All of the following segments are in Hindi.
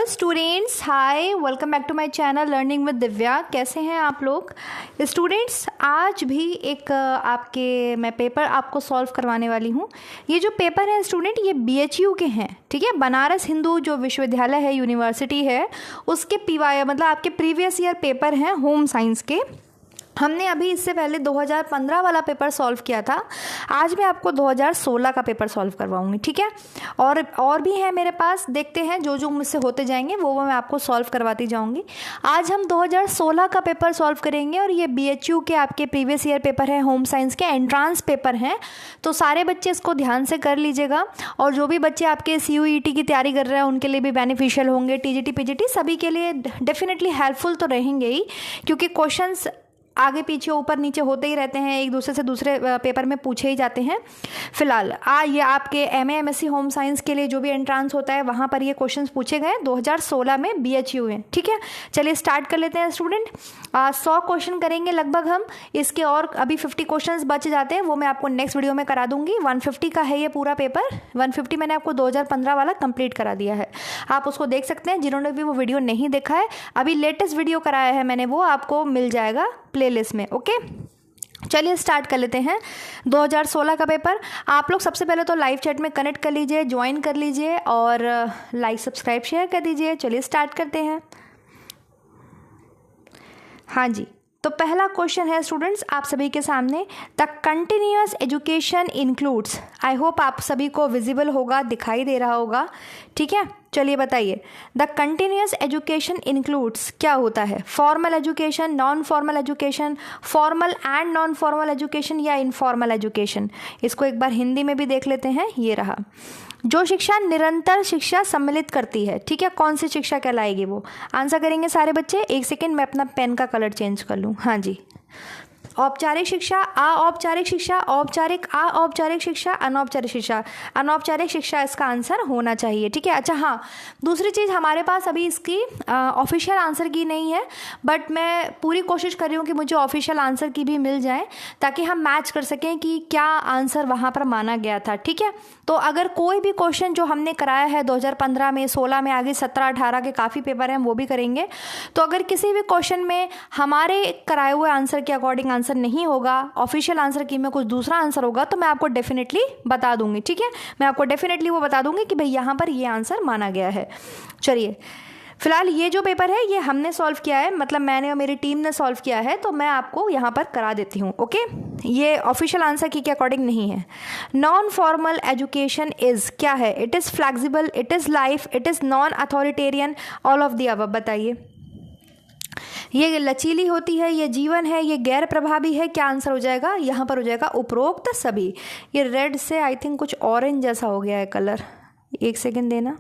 Hello students, hi, welcome back to my channel learning with Divya. कैसे हैं आप लोग स्टूडेंट्स? आज भी एक आपके मैं पेपर आपको सॉल्व करवाने वाली हूँ। ये जो पेपर है स्टूडेंट, ये BHU के हैं, ठीक है। बनारस हिंदू जो विश्वविद्यालय है, यूनिवर्सिटी है, उसके PY मतलब आपके प्रीवियस ईयर पेपर हैं होम साइंस के। हमने अभी इससे पहले 2015 वाला पेपर सॉल्व किया था। आज मैं आपको 2016 का पेपर सॉल्व करवाऊंगी, ठीक है। और भी है मेरे पास, देखते हैं जो जो मुझसे होते जाएंगे वो मैं आपको सॉल्व करवाती जाऊंगी। आज हम 2016 का पेपर सॉल्व करेंगे और ये BHU के आपके प्रीवियस ईयर पेपर है, होम साइंस के एंट्रांस पेपर हैं। तो सारे बच्चे इसको ध्यान से कर लीजिएगा और जो भी बच्चे आपके CUET की तैयारी कर रहे हैं उनके लिए भी बेनिफिशियल होंगे। TGT PGT सभी के लिए डेफिनेटली हेल्पफुल तो रहेंगे ही, क्योंकि क्वेश्चंस आगे पीछे ऊपर नीचे होते ही रहते हैं, एक दूसरे से दूसरे पेपर में पूछे ही जाते हैं। फिलहाल ये आपके MA MSc होम साइंस के लिए जो भी एंट्रांस होता है वहाँ पर ये क्वेश्चंस पूछे गए 2016 में BHU में, ठीक है। चलिए स्टार्ट कर लेते हैं स्टूडेंट। 100 क्वेश्चन करेंगे लगभग हम इसके, और अभी 50 क्वेश्चंस बच जाते हैं, वो मैं आपको नेक्स्ट वीडियो में करा दूंगी। 150 का है ये पूरा पेपर। 150 मैंने आपको 2015 वाला कंप्लीट करा दिया है, आप उसको देख सकते हैं। जिन्होंने भी वो वीडियो नहीं देखा है, अभी लेटेस्ट वीडियो कराया है मैंने, वो आपको मिल जाएगा प्लेलिस्ट में, ओके। चलिए स्टार्ट कर लेते हैं 2016 का पेपर। आप लोग सबसे पहले तो लाइव चैट में कनेक्ट कर लीजिए, ज्वाइन कर लीजिए और लाइक सब्सक्राइब शेयर कर दीजिए। चलिए स्टार्ट करते हैं। हाँ जी, तो पहला क्वेश्चन है स्टूडेंट्स आप सभी के सामने, the continuous education includes. I hope आप सभी को विजिबल होगा, दिखाई दे रहा होगा, ठीक है। चलिए बताइए, द कंटिन्यूअस एजुकेशन इंक्लूड्स क्या होता है? Formal education, non formal education, formal and non formal education या इनफॉर्मल एजुकेशन? इसको एक बार हिंदी में भी देख लेते हैं। ये रहा, जो शिक्षा निरंतर शिक्षा सम्मिलित करती है, ठीक है। कौन सी शिक्षा कहलाएगी वो? आंसर करेंगे सारे बच्चे। एक सेकेंड, मैं अपना पेन का कलर चेंज कर लूँ। हाँ जी, औपचारिक शिक्षा, अऔपचारिक शिक्षा, औपचारिक, अऔपचारिक शिक्षा, अनौपचारिक शिक्षा। अनौपचारिक शिक्षा इसका आंसर होना चाहिए, ठीक है। अच्छा हाँ, दूसरी चीज़, हमारे पास अभी इसकी ऑफिशियल आंसर की नहीं है, बट मैं पूरी कोशिश कर रही हूँ कि मुझे ऑफिशियल आंसर की भी मिल जाए, ताकि हम मैच कर सकें कि क्या आंसर वहाँ पर माना गया था, ठीक है। तो अगर कोई भी क्वेश्चन जो हमने कराया है 2015 में, 16 में, आगे 17 18 के काफ़ी पेपर हैं, वो भी करेंगे। तो अगर किसी भी क्वेश्चन में हमारे कराए हुए आंसर के अकॉर्डिंग आंसर नहीं होगा, ऑफिशियल आंसर की में कुछ दूसरा आंसर होगा, तो मैं आपको डेफिनेटली बता दूंगी, ठीक है। मैं आपको डेफिनेटली वो बता दूंगी कि भाई यहाँ पर ये आंसर माना गया है। चलिए फिलहाल ये जो पेपर है ये हमने सॉल्व किया है, मतलब मैंने और मेरी टीम ने सॉल्व किया है, तो मैं आपको यहाँ पर करा देती हूँ, ओके। ये ऑफिशियल आंसर की के अकॉर्डिंग नहीं है। नॉन फॉर्मल एजुकेशन इज क्या है? It is flexible, it is life, it is non authoritarian, all of the above. बताइए, ये लचीली होती है, ये जीवन है, ये गैर प्रभावी है? क्या आंसर हो जाएगा? यहाँ पर हो जाएगा उपरोक्त सभी। ये रेड से आई थिंक कुछ ऑरेंज जैसा हो गया है कलर, एक सेकेंड देना,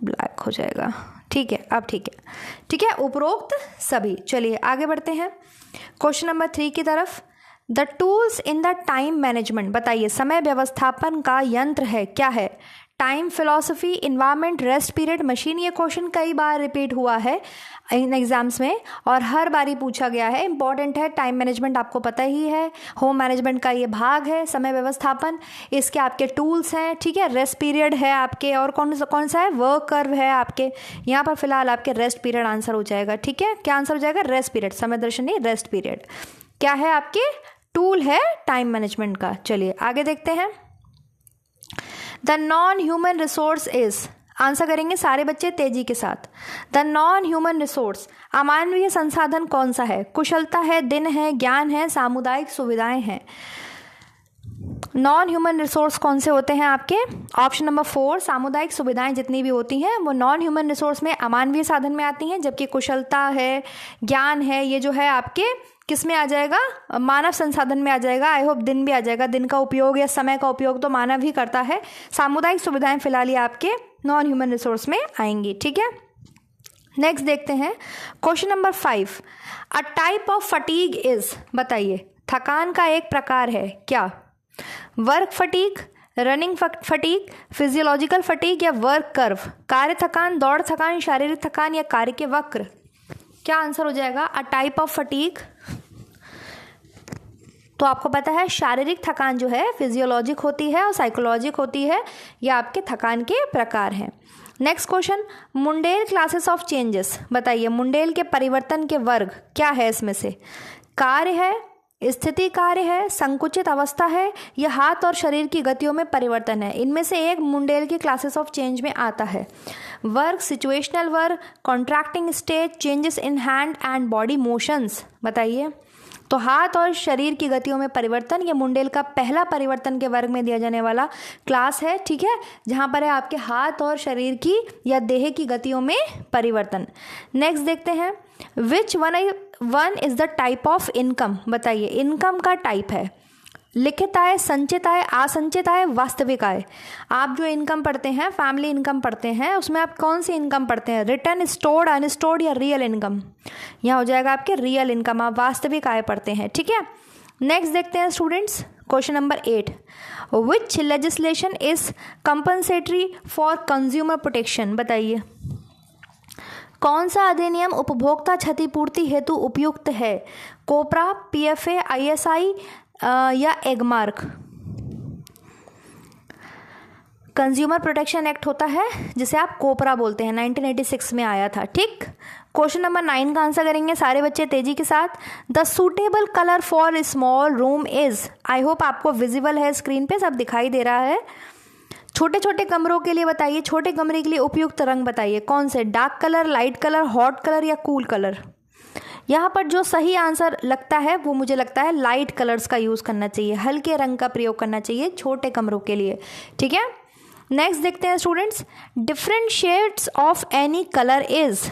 ब्लैक हो जाएगा, ठीक है। अब ठीक है, ठीक है, उपरोक्त सभी। चलिए आगे बढ़ते हैं क्वेश्चन नंबर 3 की तरफ। The tools in the time management. बताइए, समय व्यवस्थापन का यंत्र है, क्या है? Time philosophy, environment, rest period, machine. ये क्वेश्चन कई बार रिपीट हुआ है इन एग्जाम्स में और हर बारी पूछा गया है, इंपॉर्टेंट है। टाइम मैनेजमेंट आपको पता ही है, होम मैनेजमेंट का ये भाग है, समय व्यवस्थापन। इसके आपके टूल्स हैं, ठीक है। रेस्ट पीरियड है आपके, और कौन सा है? वर्क कर्व है आपके। यहाँ पर फिलहाल आपके रेस्ट पीरियड आंसर हो जाएगा, ठीक है। क्या आंसर हो जाएगा? रेस्ट पीरियड, समय दर्शन नहीं, रेस्ट पीरियड। क्या है आपके? टूल है टाइम मैनेजमेंट का। चलिए आगे देखते हैं। The non human resource is. Answer करेंगे सारे बच्चे तेजी के साथ। द नॉन ह्यूमन रिसोर्स, अमानवीय संसाधन कौन सा है? कुशलता है, दिन है, ज्ञान है, सामुदायिक सुविधाएं हैं। नॉन ह्यूमन रिसोर्स कौन से होते हैं आपके? ऑप्शन नंबर 4, सामुदायिक सुविधाएं जितनी भी होती हैं वो नॉन ह्यूमन रिसोर्स में, अमानवीय साधन में आती हैं, जबकि कुशलता है, ज्ञान है, ये जो है आपके किस में आ जाएगा? मानव संसाधन में आ जाएगा। आई होप दिन भी आ जाएगा, दिन का उपयोग या समय का उपयोग तो मानव ही करता है। सामुदायिक सुविधाएं फिलहाल ये आपके नॉन ह्यूमन रिसोर्स में आएंगी, ठीक है। नेक्स्ट देखते हैं question number 5। A type of fatigue is. बताइए, थकान का एक प्रकार है, क्या? Work fatigue, running fatigue, physiological fatigue या वर्क कर्व? कार्य थकान, दौड़ थकान, शारीरिक थकान या कार्य के वक्र? क्या आंसर हो जाएगा? अ टाइप ऑफ फटीग, तो आपको पता है शारीरिक थकान जो है फिजियोलॉजिक होती है और साइकोलॉजिक होती है, ये आपके थकान के प्रकार हैं। Next question, Mundell classes of changes, बताइए मुंडेल के परिवर्तन के वर्ग क्या है इसमें से? कार्य है, स्थिति कार्य है, संकुचित अवस्था है, या हाथ और शरीर की गतियों में परिवर्तन है? इनमें से एक मुंडेल की क्लासेस ऑफ चेंज में आता है। वर्ग, सिचुएशनल वर्ग, contracting state, changes in hand and body motions, बताइए। तो हाथ और शरीर की गतियों में परिवर्तन, ये मुंडेल का पहला परिवर्तन के वर्ग में दिया जाने वाला क्लास है, ठीक है, जहाँ पर है आपके हाथ और शरीर की या देह की गतियों में परिवर्तन। नेक्स्ट देखते हैं, which one is the type of income, बताइए इनकम का टाइप है लिखित आय, संचित आय, आसंचित आय, वास्तविक आय। आप जो इनकम पढ़ते हैं, फैमिली इनकम पढ़ते हैं, उसमें आप कौन सी इनकम पढ़ते हैं? रिटर्न, स्टोर्ड, अनस्टोर्ड या रियल इनकम? यहाँ हो जाएगा आपके रियल इनकम, आप वास्तविक आय पढ़ते हैं, ठीक है। नेक्स्ट देखते हैं students, question number 8, which legislation is compensatory for consumer protection, बताइए कौन सा अधिनियम उपभोक्ता क्षतिपूर्ति हेतु उपयुक्त है? कोपरा, पीएफए, आईएसआई या एगमार्क? कंज्यूमर प्रोटेक्शन एक्ट होता है जिसे आप कोपरा बोलते हैं, 1986 में आया था, ठीक। क्वेश्चन नंबर 9 का आंसर करेंगे सारे बच्चे तेजी के साथ। The suitable colour for small room is, I hope आपको विजिबल है स्क्रीन पे, सब दिखाई दे रहा है। छोटे छोटे कमरों के लिए बताइए, छोटे कमरे के लिए उपयुक्त रंग बताइए, कौन से? Dark colour, light colour, hot colour या कूल कलर? यहाँ पर जो सही आंसर लगता है वो मुझे लगता है लाइट कलर्स का यूज़ करना चाहिए, हल्के रंग का प्रयोग करना चाहिए छोटे कमरों के लिए, ठीक है। नेक्स्ट देखते हैं students, different shades of any colour is,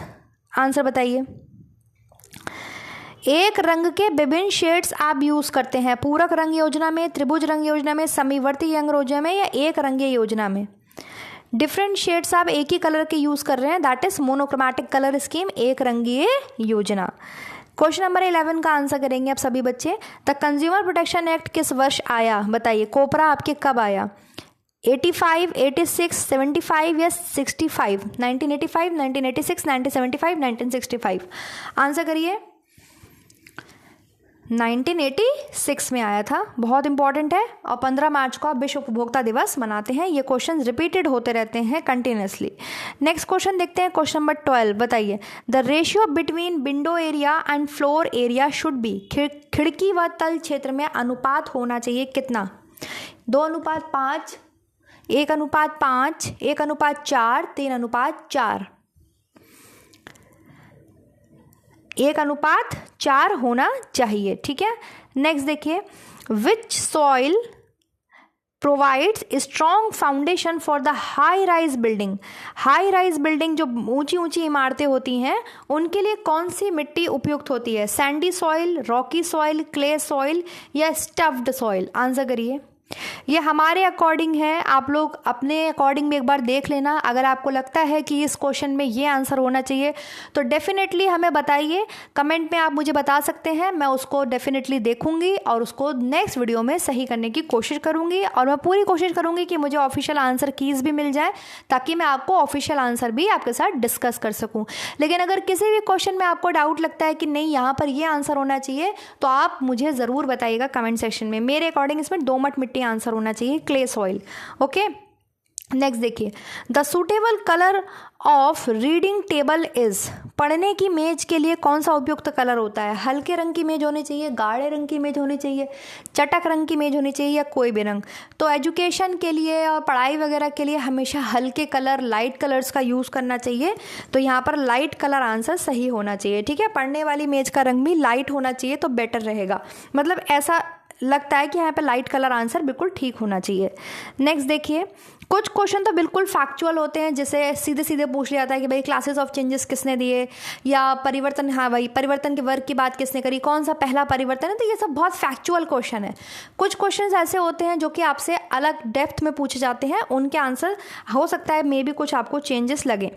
answer बताइए। एक रंग के विभिन्न शेड्स आप यूज करते हैं पूरक रंग योजना में, त्रिभुज रंग योजना में, समीवर्ती रंग योजना में या एक रंगीय योजना में? डिफरेंट शेड्स आप एक ही कलर के यूज कर रहे हैं, that is monochromatic colour scheme, एक रंगीय योजना। क्वेश्चन नंबर 11 का आंसर करेंगे आप सभी बच्चे। द कंज्यूमर प्रोटेक्शन एक्ट किस वर्ष आया, बताइए। कोपरा आपके कब आया? 85, 86, 75 या 65? 1985, 1986, 1975, 1965? आंसर करिए। 1986 में आया था, बहुत इंपॉर्टेंट है। और 15 मार्च को आप विश्व उपभोक्ता दिवस मनाते हैं। ये क्वेश्चन रिपीटेड होते रहते हैं कंटिन्यूसली। नेक्स्ट क्वेश्चन देखते हैं, क्वेश्चन नंबर 12, बताइए। The ratio between window area and floor area should be, खिड़की व तल क्षेत्र में अनुपात होना चाहिए कितना? 2:5, 1:5, 1:4, 3:4? 1:4 होना चाहिए, ठीक है। नेक्स्ट देखिए, विच soil provides strong foundation for the high rise building? High rise building जो ऊंची ऊंची इमारतें होती हैं उनके लिए कौन सी मिट्टी उपयुक्त होती है? Sandy soil, Rocky soil, clay soil या स्टफ्ड सॉइल? आंसर करिए। ये हमारे अकॉर्डिंग है, आप लोग अपने अकॉर्डिंग में एक बार देख लेना। अगर आपको लगता है कि इस क्वेश्चन में ये आंसर होना चाहिए तो डेफिनेटली हमें बताइए, कमेंट में आप मुझे बता सकते हैं। मैं उसको डेफिनेटली देखूंगी और उसको नेक्स्ट वीडियो में सही करने की कोशिश करूंगी। और मैं पूरी कोशिश करूंगी कि मुझे ऑफिशियल आंसर कीज भी मिल जाए ताकि मैं आपको ऑफिशियल आंसर भी आपके साथ डिस्कस कर सकूँ। लेकिन अगर किसी भी क्वेश्चन में आपको डाउट लगता है कि नहीं यहाँ पर ये आंसर होना चाहिए तो आप मुझे ज़रूर बताइएगा कमेंट सेक्शन में। मेरे अकॉर्डिंग इसमें दोमट मिट्टी आंसर होना चाहिए, क्ले सॉइल, ओके। नेक्स्ट देखिए, the suitable colour of reading table is, पढ़ने की मेज के लिए कौन सा उपयुक्त कलर होता है? हल्के रंग की मेज होनी चाहिए, गाढ़े रंग की मेज होनी चाहिए, चटक रंग की मेज होनी चाहिए या कोई भी रंग? तो एजुकेशन के लिए और पढ़ाई वगैरह के लिए हमेशा हल्के कलर, लाइट कलर्स का यूज़ करना चाहिए। तो यहाँ पर लाइट कलर आंसर सही होना चाहिए, ठीक है। पढ़ने वाली मेज का रंग भी लाइट होना चाहिए तो बेटर रहेगा, मतलब ऐसा लगता है कि यहाँ पे लाइट कलर आंसर बिल्कुल ठीक होना चाहिए। नेक्स्ट देखिए, कुछ क्वेश्चन तो बिल्कुल फैक्चुअल होते हैं, जैसे सीधे सीधे पूछ लिया जाता है कि भाई क्लासेस ऑफ चेंजेस किसने दिए, या परिवर्तन, हाँ भाई परिवर्तन के वर्ग की बात किसने करी, कौन सा पहला परिवर्तन है। तो ये सब बहुत फैक्चुअल क्वेश्चन है। कुछ क्वेश्चन ऐसे होते हैं जो कि आपसे अलग डेप्थ में पूछे जाते हैं, उनके आंसर हो सकता है मे बी कुछ आपको चेंजेस लगे।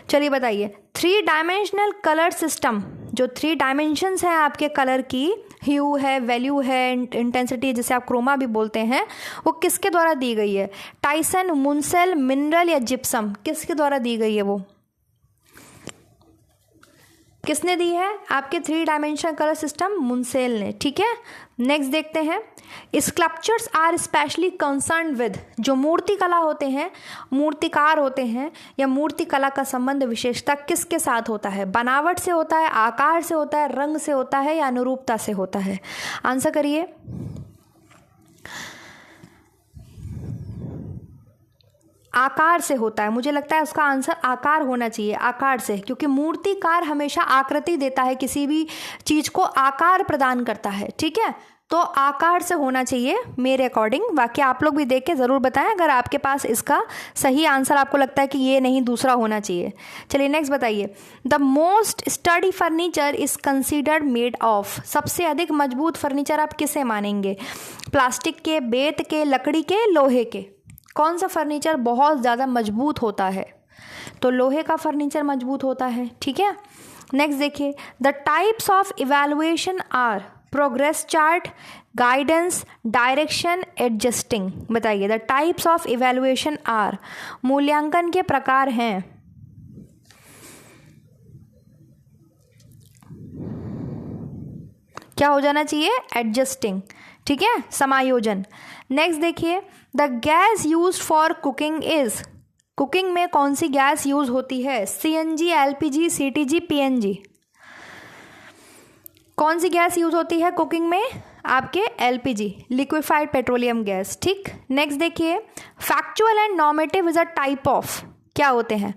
चलिए बताइए, 3 डायमेंशनल कलर सिस्टम, जो 3 डायमेंशंस हैं आपके कलर की, ह्यू है, वैल्यू है, इंटेंसिटी जिसे आप क्रोमा भी बोलते हैं, वो किसके द्वारा दी गई है? टाइसन, मुंसेल, मिनरल या जिप्सम? किसके द्वारा दी गई है? वो किसने दी है आपके 3 डायमेंशनल कलर सिस्टम? मुंसेल ने, ठीक है। नेक्स्ट देखते हैं, sculptures are specially concern with, जो मूर्ति कला होते हैं, मूर्तिकार होते हैं या मूर्ति कला का संबंध विशेषता किसके साथ होता है? बनावट से होता है, आकार से होता है, रंग से होता है या अनुरूपता से होता है? आंसर करिए। आकार से होता है, मुझे लगता है उसका आंसर आकार होना चाहिए, आकार से, क्योंकि मूर्तिकार हमेशा आकृति देता है, किसी भी चीज को आकार प्रदान करता है, ठीक है, तो आकार से होना चाहिए मेरे अकॉर्डिंग। बाकी आप लोग भी देख के ज़रूर बताएं अगर आपके पास इसका सही आंसर आपको लगता है कि ये नहीं दूसरा होना चाहिए। चलिए नेक्स्ट बताइए, the most study furniture is considered made of, सबसे अधिक मजबूत फर्नीचर आप किसे मानेंगे? प्लास्टिक के, बेत के, लकड़ी के, लोहे के? कौन सा फर्नीचर बहुत ज़्यादा मजबूत होता है? तो लोहे का फर्नीचर मजबूत होता है, ठीक है। नेक्स्ट देखिए, the types of evaluation are progress chart, guidance, direction, adjusting. बताइए, the types of evaluation are, मूल्यांकन के प्रकार हैं। क्या हो जाना चाहिए? एडजस्टिंग, ठीक है, समायोजन। नेक्स्ट देखिए, the gas use for cooking is, cooking में कौन सी गैस यूज होती है? CNG, LPG, CTG, PNG? कौन सी गैस यूज होती है कुकिंग में? आपके LPG, लिक्विफाइड पेट्रोलियम गैस, ठीक। नेक्स्ट देखिए, factual and normative is a type of, क्या होते हैं?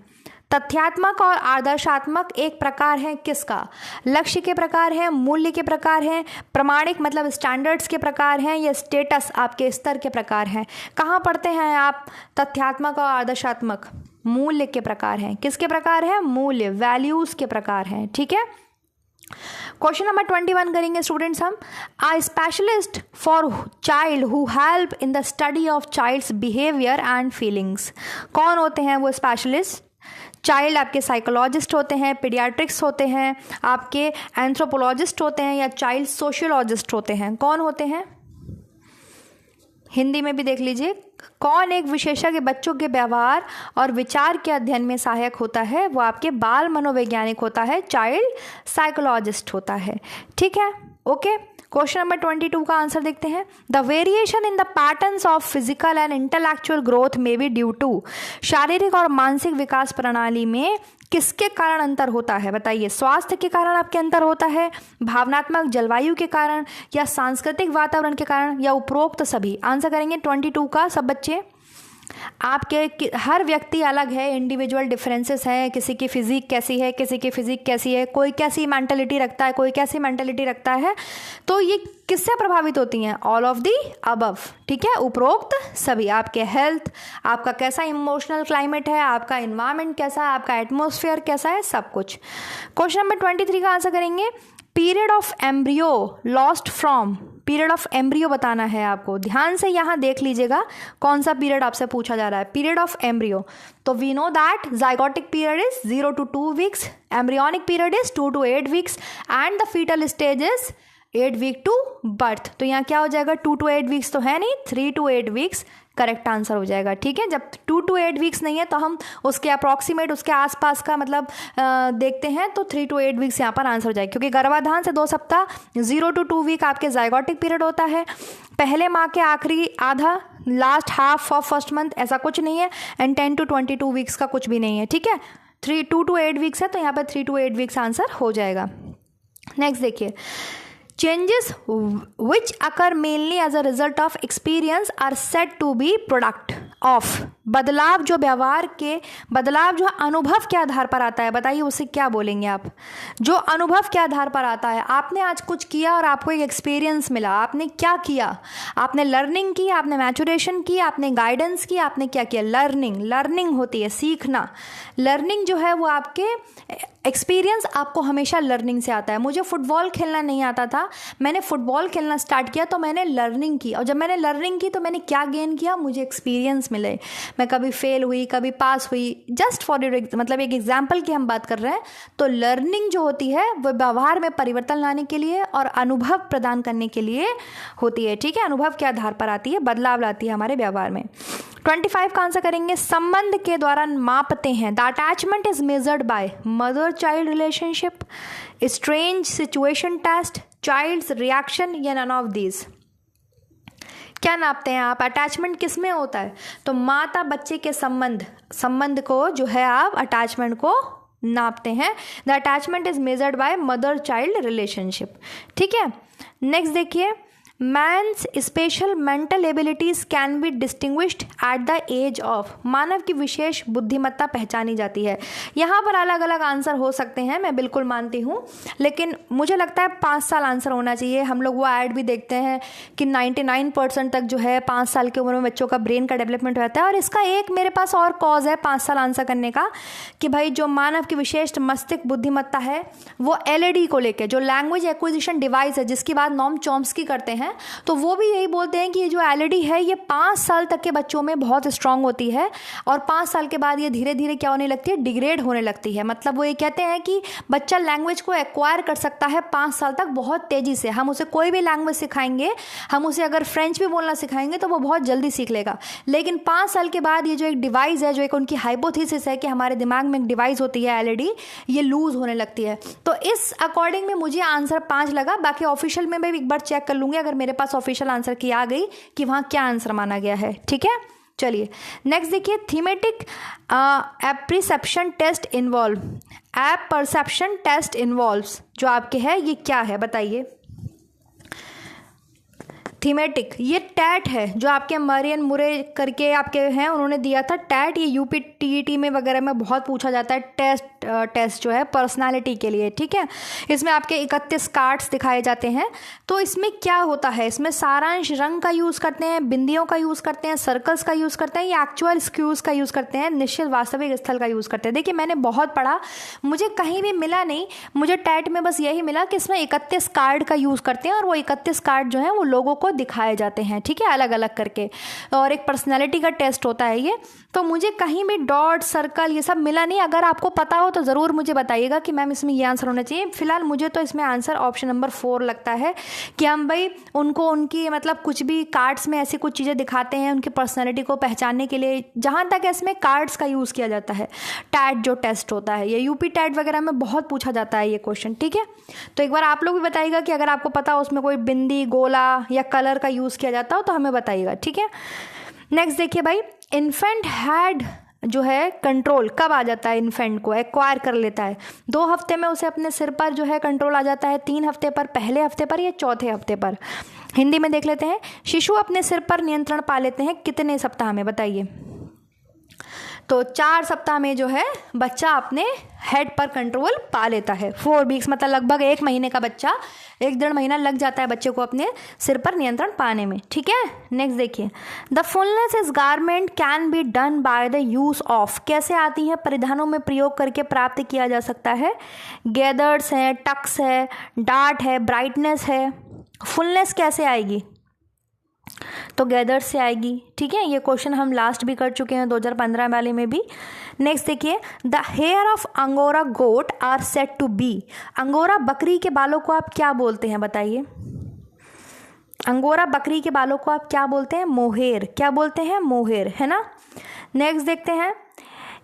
तथ्यात्मक और आदर्शात्मक एक प्रकार है किसका? लक्ष्य के प्रकार है, मूल्य के प्रकार हैं, प्रमाणिक मतलब स्टैंडर्ड्स के प्रकार हैं, या स्टेटस आपके स्तर के प्रकार हैं? कहाँ पढ़ते हैं आप तथ्यात्मक और आदर्शात्मक? मूल्य के प्रकार हैं। किसके प्रकार है? मूल्य, वैल्यूज के प्रकार हैं, ठीक है। क्वेश्चन नंबर 21 करेंगे स्टूडेंट्स हम। A specialist for child who help in the study of child's behaviour and feelings, कौन होते हैं वो स्पेशलिस्ट? चाइल्ड आपके साइकोलॉजिस्ट होते हैं, पीडियाट्रिक्स होते हैं, आपके एंथ्रोपोलॉजिस्ट होते हैं, या चाइल्ड सोशियोलॉजिस्ट होते हैं? कौन होते हैं? हिंदी में भी देख लीजिए, कौन एक विशेषज्ञ बच्चों के व्यवहार और विचार के अध्ययन में सहायक होता है? वो आपके बाल मनोवैज्ञानिक होता है, चाइल्ड साइकोलॉजिस्ट होता है, ठीक है, ओके। क्वेश्चन नंबर 22 का आंसर देखते हैं। The variation in the patterns of physical and intellectual growth में बी ड्यू टू, शारीरिक और मानसिक विकास प्रणाली में किसके कारण अंतर होता है? बताइए, स्वास्थ्य के कारण आपके अंतर होता है, भावनात्मक जलवायु के कारण, या सांस्कृतिक वातावरण के कारण, या उपरोक्त सभी? आंसर करेंगे 22 का सब बच्चे। आपके हर व्यक्ति अलग है, इंडिविजुअल डिफरेंसेस हैं, किसी की फिजिक कैसी है, किसी की फिजिक कैसी है, कोई कैसी मेंटालिटी रखता है, कोई कैसी मेंटालिटी रखता है, तो ये किससे प्रभावित होती हैं? ऑल ऑफ दी अबव, ठीक है, उपरोक्त सभी। आपके हेल्थ, आपका कैसा इमोशनल क्लाइमेट है, आपका इन्वायरमेंट कैसा है, आपका एटमॉस्फेयर कैसा है, सब कुछ। क्वेश्चन नंबर 23 का आंसर करेंगे। Period of embryo lost from, period of embryo बताना है आपको, ध्यान से यहाँ देख लीजिएगा कौन सा पीरियड आपसे पूछा जा रहा है। पीरियड ऑफ एम्ब्रियो, तो we know that zygotic period is 0 to 2 weeks, embryonic period is 2 to 8 weeks and the fetal stage is 8 week to birth. तो यहाँ क्या हो जाएगा? 2 to 8 weeks तो है नहीं, 3 to 8 weeks करेक्ट आंसर हो जाएगा, ठीक है। जब 2 to 8 weeks नहीं है तो हम उसके अप्रॉक्सीमेट, उसके आसपास का मतलब देखते हैं, तो 3 to 8 weeks यहाँ पर आंसर हो जाएगा, क्योंकि गर्भाधान से 2 सप्ताह 0 to 2 week आपके जाइगोटिक पीरियड होता है, पहले माह के आखिरी आधा, last half of first month, ऐसा कुछ नहीं है, एंड 10 to 22 weeks का कुछ भी नहीं है, ठीक है। 2 to 8 weeks है, तो यहाँ पर 3 to 8 weeks आंसर हो जाएगा। नेक्स्ट देखिए, changes which occur mainly as a result of experience are said to be product of, बदलाव जो व्यवहार के, बदलाव जो अनुभव के आधार पर आता है, बताइए उसे क्या बोलेंगे आप? जो अनुभव के आधार पर आता है, आपने आज कुछ किया और आपको एक एक्सपीरियंस मिला, आपने क्या किया? आपने लर्निंग की, आपने मैचुरेशन की, आपने गाइडेंस की, आपने क्या किया? लर्निंग होती है, सीखना। लर्निंग जो है वो आपके एक्सपीरियंस, आपको हमेशा लर्निंग से आता है। मुझे फुटबॉल खेलना नहीं आता था, मैंने फुटबॉल खेलना स्टार्ट किया तो मैंने लर्निंग की, और जब मैंने लर्निंग की तो मैंने क्या गेन किया? मुझे एक्सपीरियंस मिले। मैं कभी फेल हुई, कभी पास हुई, जस्ट फॉर मतलब एक एग्जाम्पल की हम बात कर रहे हैं। तो लर्निंग जो होती है वो व्यवहार में परिवर्तन लाने के लिए और अनुभव प्रदान करने के लिए होती है, ठीक है। अनुभव के आधार पर आती है, बदलाव लाती है हमारे व्यवहार में। 25 का आंसर करेंगे, संबंध के द्वारा मापते हैं। The attachment is measured by mother child relationship, strange situation test, child's reaction या नन ऑफ दीज। क्या नापते हैं आप? अटैचमेंट किस में होता है? तो माता बच्चे के संबंध को जो है आप अटैचमेंट को नापते हैं। The attachment is measured by mother child relationship. ठीक है, नेक्स्ट देखिए, man's special mental abilities can be distinguished at the age of. मानव की विशेष बुद्धिमत्ता पहचानी जाती है। यहाँ पर अलग अलग आंसर हो सकते हैं, मैं बिल्कुल मानती हूँ, लेकिन मुझे लगता है 5 साल आंसर होना चाहिए। हम लोग वो ऐड भी देखते हैं कि 99% तक जो है 5 साल की उम्र में बच्चों का ब्रेन का डेवलपमेंट रहता है। और इसका एक मेरे पास और कॉज है 5 साल आंसर करने का, कि भाई जो मानव की विशेष मस्तिष्क बुद्धिमत्ता है वो एलईडी को लेकर, जो लैंग्वेज एक्विजिशन डिवाइस है जिसकी बात नॉम चॉम्स्की करते हैं, तो वो भी यही बोलते हैं कि ये जो एलईडी है ये 5 साल तक के बच्चों में बहुत स्ट्रांग होती है और 5 साल के बाद ये धीरे धीरे क्या होने लगती है, डिग्रेड होने लगती है। मतलब वो ये कहते हैं कि बच्चा लैंग्वेज को एक्वायर कर सकता है 5 साल तक बहुत तेज़ी से। हम उसे कोई भी लैंग्वेज सिखाएंगे, हम उसे अगर फ्रेंच भी बोलना सिखाएंगे तो वो बहुत जल्दी सीख लेगा। लेकिन 5 साल के बाद ये जो एक डिवाइस है, जो एक उनकी हाइपोथेसिस है कि हमारे दिमाग में एक डिवाइस होती है एलईडी, ये लूज होने लगती है। तो इस अकॉर्डिंग में मुझे आंसर 5 लगा। बाकी ऑफिशियल में मैं एक बार चेक कर लूँगी अगर मेरे पास ऑफिशियल आंसर की आ गई कि वहाँ क्या आंसर माना गया है। ठीक है, चलिए नेक्स्ट देखिए, thematic apperception test involve, apperception test involves जो आपके है ये क्या है बताइए। थीमेटिक, ये टैट है जो आपके मरियन मुरे करके आपके हैं, उन्होंने दिया था टैट। ये यूपी टीईटी में वगैरह में बहुत पूछा जाता है टेस्ट जो है पर्सनालिटी के लिए। ठीक है, इसमें आपके 31 कार्ड्स दिखाए जाते हैं। तो इसमें क्या होता है, इसमें सारांश रंग का यूज़ करते हैं, बिंदियों का यूज़ करते हैं, सर्कल्स का यूज़ करते हैं, या एक्चुअल स्क्यूज का यूज़ करते हैं, निश्चित वास्तविक स्थल का यूज़ करते हैं। देखिए मैंने बहुत पढ़ा, मुझे कहीं भी मिला नहीं, मुझे टैट में बस यही मिला कि इसमें 31 कार्ड का यूज़ करते हैं और वो 31 कार्ड जो है वो लोगों को दिखाए जाते हैं। ठीक है, अलग अलग करके, और एक पर्सनैलिटी का टेस्ट होता है ये। तो मुझे कहीं भी डॉट सर्कल ये सब मिला नहीं। अगर आपको पता हो तो ज़रूर मुझे बताइएगा कि मैम इसमें ये आंसर होना चाहिए। फिलहाल मुझे तो इसमें आंसर ऑप्शन नंबर 4 लगता है कि हम भाई उनको उनकी मतलब कुछ भी कार्ड्स में ऐसी कुछ चीज़ें दिखाते हैं उनकी पर्सनैलिटी को पहचानने के लिए, जहाँ तक इसमें कार्ड्स का यूज़ किया जाता है। टैट जो टेस्ट होता है ये यूपी टैट वगैरह में बहुत पूछा जाता है ये क्वेश्चन। ठीक है, तो एक बार आप लोग भी बताइएगा कि अगर आपको पता हो उसमें कोई बिंदी, गोला या कलर का यूज़ किया जाता हो तो हमें बताइएगा। ठीक है, नेक्स्ट देखिए भाई, इन्फेंट हैड जो है कंट्रोल कब आ जाता है, इन्फेंट को एक्वायर कर लेता है 2 हफ्ते में उसे अपने सिर पर जो है कंट्रोल आ जाता है, 3 हफ्ते पर, पहले हफ्ते पर या चौथे हफ्ते पर। हिंदी में देख लेते हैं, शिशु अपने सिर पर नियंत्रण पा लेते हैं कितने सप्ताह में बताइए। तो 4 सप्ताह में जो है बच्चा अपने हेड पर कंट्रोल पा लेता है। 4 वीक्स मतलब लगभग 1 महीने का बच्चा, 1-1.5 महीना लग जाता है बच्चे को अपने सिर पर नियंत्रण पाने में। ठीक है, नेक्स्ट देखिए, the fullness is garment can be done by the use of, कैसे आती है, परिधानों में प्रयोग करके प्राप्त किया जा सकता है। गैदर्स है, टक्स है, डार्ट है, ब्राइटनेस है। फुलनेस कैसे आएगी, तो गैदर से आएगी। ठीक है, ये क्वेश्चन हम लास्ट भी कर चुके हैं 2015 वाले में भी। नेक्स्ट देखिए, the hair of Angora goat are said to be, Angora बकरी के बालों को आप क्या बोलते हैं बताइए। अंगोरा बकरी के बालों को आप क्या बोलते हैं, मोहेर। क्या बोलते हैं, मोहेर, है ना। नेक्स्ट देखते हैं,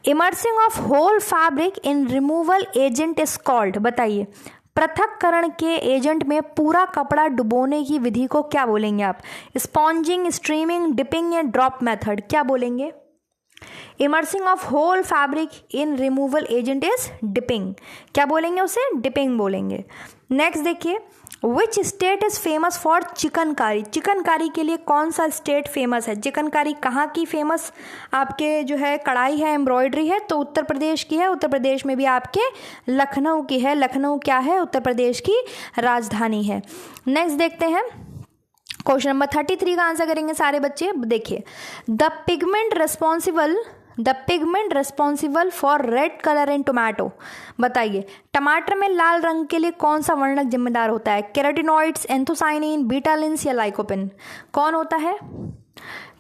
immersing of whole fabric in removal agent is called, बताइए। पृथक्करण के एजेंट में पूरा कपड़ा डुबोने की विधि को क्या बोलेंगे आप, स्पॉन्जिंग, स्ट्रीमिंग, डिपिंग या ड्रॉप मेथड, क्या बोलेंगे। Immersing of whole fabric in removal agent is dipping, क्या बोलेंगे उसे, डिपिंग बोलेंगे। नेक्स्ट देखिए, which state is famous for chikankari, chikankari के लिए कौन सा स्टेट फेमस है। चिकनकारी कहाँ की फेमस आपके जो है कढ़ाई है, एम्ब्रॉयडरी है, तो उत्तर प्रदेश की है। उत्तर प्रदेश में भी आपके लखनऊ की है। लखनऊ क्या है, उत्तर प्रदेश की राजधानी है। नेक्स्ट देखते हैं, क्वेश्चन नंबर 33 का आंसर करेंगे सारे बच्चे। देखिए, the pigment responsible for red colour in tomato, बताइए टमाटर में लाल रंग के लिए कौन सा वर्णक जिम्मेदार होता है। केराटिनॉइड्स, एंथोसाइनिन, बीटालिन्स या लाइकोपिन, कौन होता है।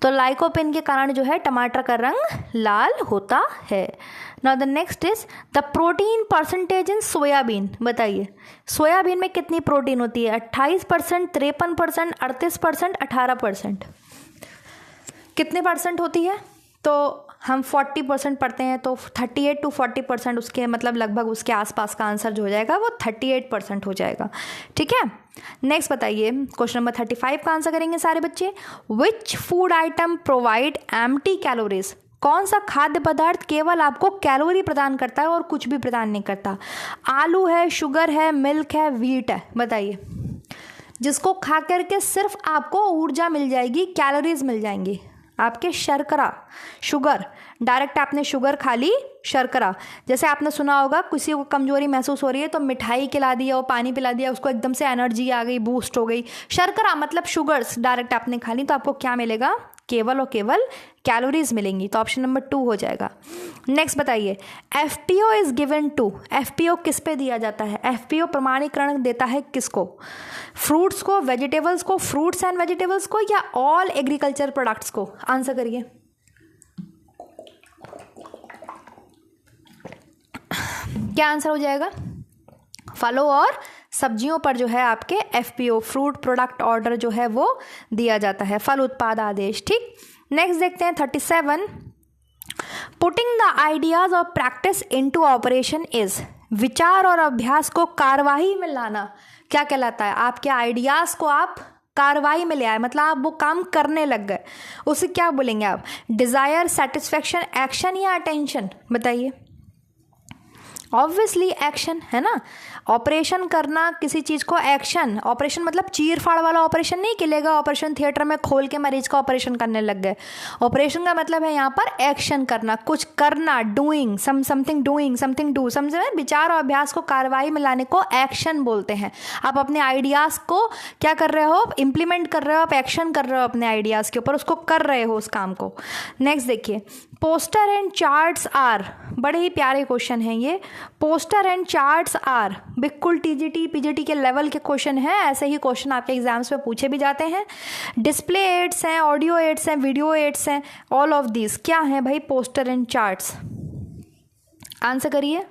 तो लाइकोपिन के कारण जो है टमाटर का रंग लाल होता है। Now the next is the protein percentage in soybean, बताइए सोयाबीन में कितनी प्रोटीन होती है। 28%, 53%, 38%, 18%, कितने परसेंट होती है। तो हम 40% पढ़ते हैं, तो 38 to 40% उसके मतलब लगभग उसके आसपास का आंसर जो हो जाएगा वो 38% हो जाएगा। ठीक है, नेक्स्ट बताइए, क्वेश्चन नंबर 35 का आंसर करेंगे सारे बच्चे। Which food item provide empty calories? कौन सा खाद्य पदार्थ केवल आपको कैलोरी प्रदान करता है और कुछ भी प्रदान नहीं करता? आलू है, शुगर है, मिल्क है, व्हीट है? बताइए, जिसको खा करके सिर्फ आपको ऊर्जा मिल जाएगी, कैलोरीज मिल जाएंगी। आपके शर्करा, शुगर, डायरेक्ट आपने शुगर खा ली, शर्करा। जैसे आपने सुना होगा किसी को कमजोरी महसूस हो रही है तो मिठाई खिला दिया और पानी पिला दिया, उसको एकदम से एनर्जी आ गई, बूस्ट हो गई। शर्करा मतलब शुगर्स डायरेक्ट आपने खा ली, तो आपको क्या मिलेगा? केवल और केवल कैलोरीज मिलेंगी। तो ऑप्शन नंबर 2 हो जाएगा। नेक्स्ट बताइए, FPO is given to? FPO किस पे दिया जाता है? FPO प्रमाणीकरण देता है किसको? फ्रूट्स को, वेजिटेबल्स को, फ्रूट्स एंड वेजिटेबल्स को, या ऑल एग्रीकल्चर प्रोडक्ट्स को? आंसर करिए। क्या आंसर हो जाएगा? फलों और सब्जियों पर जो है आपके FPO, फ्रूट प्रोडक्ट ऑर्डर जो है वो दिया जाता है, फल उत्पाद आदेश। ठीक, नेक्स्ट देखते हैं 37। Putting the ideas of practice into operation is? विचार और अभ्यास को कार्यवाही में लाना क्या कहलाता है? आपके आइडियाज को आप कार्रवाई में ले आए, मतलब आप वो काम करने लग गए, उसे क्या बोलेंगे आप? डिजायर, सेटिस्फेक्शन, एक्शन या अटेंशन? बताइए। ऑब्वियसली एक्शन है ना। ऑपरेशन करना किसी चीज़ को, एक्शन, ऑपरेशन मतलब चीर फाड़ वाला ऑपरेशन नहीं किलेगा ऑपरेशन थिएटर में खोल के मरीज का ऑपरेशन करने लग गए। ऑपरेशन का मतलब है यहाँ पर एक्शन करना, कुछ करना, doing, something doing, something do. समझ में? विचार और अभ्यास को कार्रवाई में लाने को एक्शन बोलते हैं। आप अपने आइडियाज़ को क्या कर रहे हो? इम्प्लीमेंट कर रहे हो, आप एक्शन कर रहे हो अपने आइडियाज़ के ऊपर, उसको कर रहे हो उस काम को। नेक्स्ट देखिए, पोस्टर एंड चार्ट्स आर, बड़े ही प्यारे क्वेश्चन हैं ये। पोस्टर एंड चार्ट्स आर बिल्कुल TGT PGT के लेवल के क्वेश्चन हैं, ऐसे ही क्वेश्चन आपके एग्जाम्स में पूछे भी जाते हैं। डिस्प्ले एड्स हैं, ऑडियो एड्स हैं, वीडियो एड्स हैं, ऑल ऑफ दिस क्या है भाई? Poster and charts. आंसर करिए।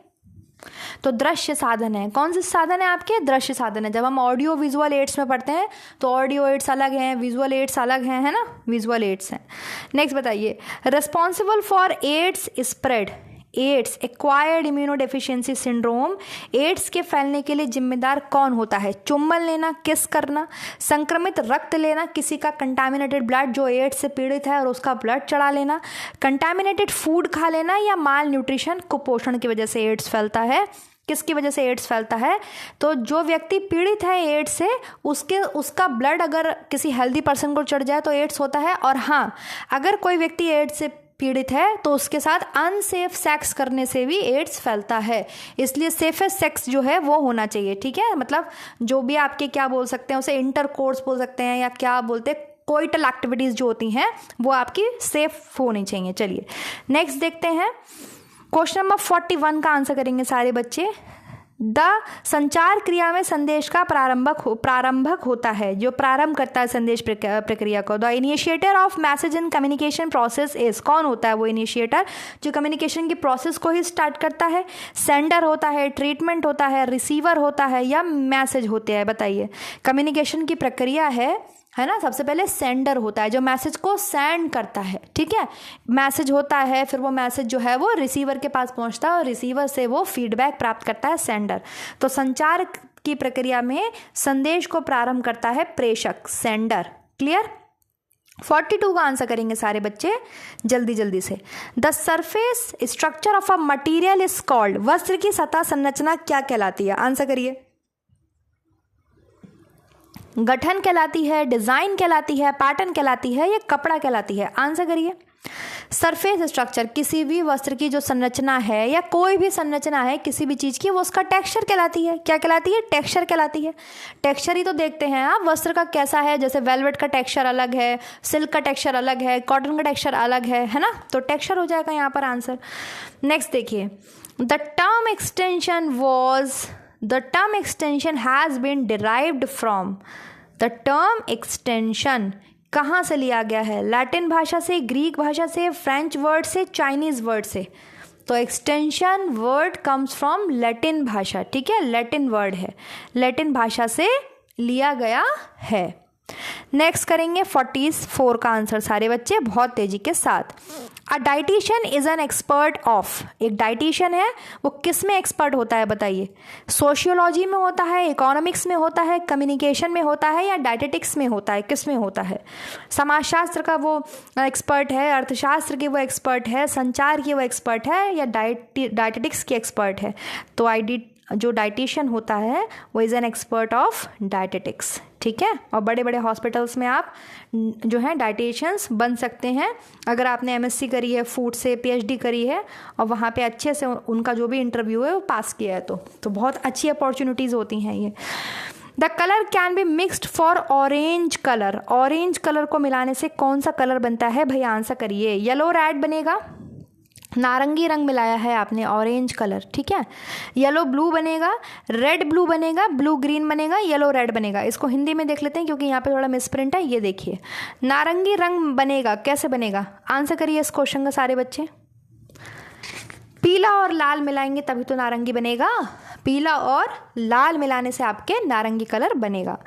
तो दृश्य साधन है। कौन से साधन है आपके? दृश्य साधन है। जब हम ऑडियो विजुअल एड्स में पढ़ते हैं तो ऑडियो एड्स अलग हैं, विजुअल एड्स अलग हैं, है ना? विजुअल एड्स हैं। नेक्स्ट बताइए, responsible for AIDS spread? AIDS, acquired immunodeficiency syndrome, AIDS के फैलने के लिए जिम्मेदार कौन होता है? चुम्बन लेना, किस करना, संक्रमित रक्त लेना, किसी का कंटामिनेटेड ब्लड जो एड्स से पीड़ित है और उसका ब्लड चढ़ा लेना, कंटामिनेटेड फूड खा लेना, या माल न्यूट्रिशन, कुपोषण की वजह से एड्स फैलता है? किसकी वजह से एड्स फैलता है? तो जो व्यक्ति पीड़ित है एड्स से, उसका ब्लड अगर किसी हेल्दी पर्सन को चढ़ जाए तो एड्स होता है। और हाँ, अगर कोई व्यक्ति एड्स से पीड़ित है तो उसके साथ अनसेफ सेक्स करने से भी एड्स फैलता है। इसलिए सेफेस्ट सेक्स जो है वो होना चाहिए। ठीक है, मतलब जो भी आपके क्या बोल सकते हैं उसे, इंटरकोर्स बोल सकते हैं, या क्या बोलते हैं, कोइटल एक्टिविटीज़ जो होती हैं वो आपकी सेफ होनी चाहिए। चलिए नेक्स्ट देखते हैं, क्वेश्चन नंबर 41 का आंसर करेंगे सारे बच्चे। द संचार क्रिया में संदेश का प्रारंभक होता है, जो प्रारंभ करता है संदेश प्रक्रिया को। The initiator of message in communication process is? कौन होता है वो इनिशिएटर जो कम्युनिकेशन की प्रोसेस को ही स्टार्ट करता है? सेंडर होता है, ट्रीटमेंट होता है, रिसीवर होता है, या मैसेज होते हैं? बताइए। कम्युनिकेशन की प्रक्रिया है ना, सबसे पहले सेंडर होता है जो मैसेज को सेंड करता है। ठीक है, मैसेज होता है, फिर वो मैसेज जो है वो रिसीवर के पास पहुंचता है और रिसीवर से वो फीडबैक प्राप्त करता है, सेंडर। तो संचार की प्रक्रिया में संदेश को प्रारंभ करता है प्रेषक, सेंडर। क्लियर? 42 का आंसर करेंगे सारे बच्चे जल्दी जल्दी से। The surface structure of a material is called? वस्त्र की सतह संरचना क्या कहलाती है? आंसर करिए। गठन कहलाती है, डिजाइन कहलाती है, पैटर्न कहलाती है, या कपड़ा कहलाती है? आंसर करिए। सरफेस स्ट्रक्चर किसी भी वस्त्र की जो संरचना है या कोई भी संरचना है किसी भी चीज की, वो उसका टेक्सचर कहलाती है। क्या कहलाती है? टेक्सचर कहलाती है। टेक्सचर ही तो देखते हैं आप वस्त्र का कैसा है, जैसे वेलवेट का टेक्सचर अलग है, सिल्क का टेक्सचर अलग है, कॉटन का टेक्सचर अलग है ना? तो टेक्सचर हो जाएगा यहाँ पर आंसर। नेक्स्ट देखिए, the term extension has been derived from? The term extension कहाँ से लिया गया है? लैटिन भाषा से, ग्रीक भाषा से, फ्रेंच वर्ड से, चाइनीज वर्ड से? तो extension word comes from Latin भाषा। ठीक है, लैटिन वर्ड है, लैटिन भाषा से लिया गया है। नेक्स्ट करेंगे 44 का आंसर सारे बच्चे बहुत तेजी के साथ। A dietitian is an expert of, एक डाइटिशियन है वो किस में एक्सपर्ट होता है बताइए? सोशियोलॉजी में होता है, इकोनॉमिक्स में होता है, कम्युनिकेशन में होता है, या डाइटेटिक्स में होता है? किस में होता है? समाजशास्त्र का वो एक्सपर्ट है, अर्थशास्त्र के वो एक्सपर्ट है, संचार की वो एक्सपर्ट है, या डाइटेटिक्स की एक्सपर्ट है? तो जो डाइटिशियन होता है वो is an expert of dietetics, ठीक है। और बड़े बड़े हॉस्पिटल्स में आप जो है डाइटिशियंस बन सकते हैं अगर आपने एमएससी करी है फूड से, पीएचडी करी है और वहाँ पे अच्छे से उनका जो भी इंटरव्यू है वो पास किया है तो बहुत अच्छी अपॉर्चुनिटीज़ होती हैं ये। The colour can be mixed for orange colour, orange colour को मिलाने से कौन सा कलर बनता है भैया? आंसर करिए। येलो रेड बनेगा, नारंगी रंग मिलाया है आपने, ऑरेंज कलर, ठीक है। येलो ब्लू बनेगा, रेड ब्लू बनेगा, ब्लू ग्रीन बनेगा, येलो रेड बनेगा। इसको हिंदी में देख लेते हैं क्योंकि यहाँ पे थोड़ा मिसप्रिंट है। ये देखिए नारंगी रंग बनेगा, कैसे बनेगा? आंसर करिए इस क्वेश्चन का सारे बच्चे। पीला और लाल मिलाएंगे तभी तो नारंगी बनेगा, पीला और लाल मिलाने से आपके नारंगी कलर बनेगा।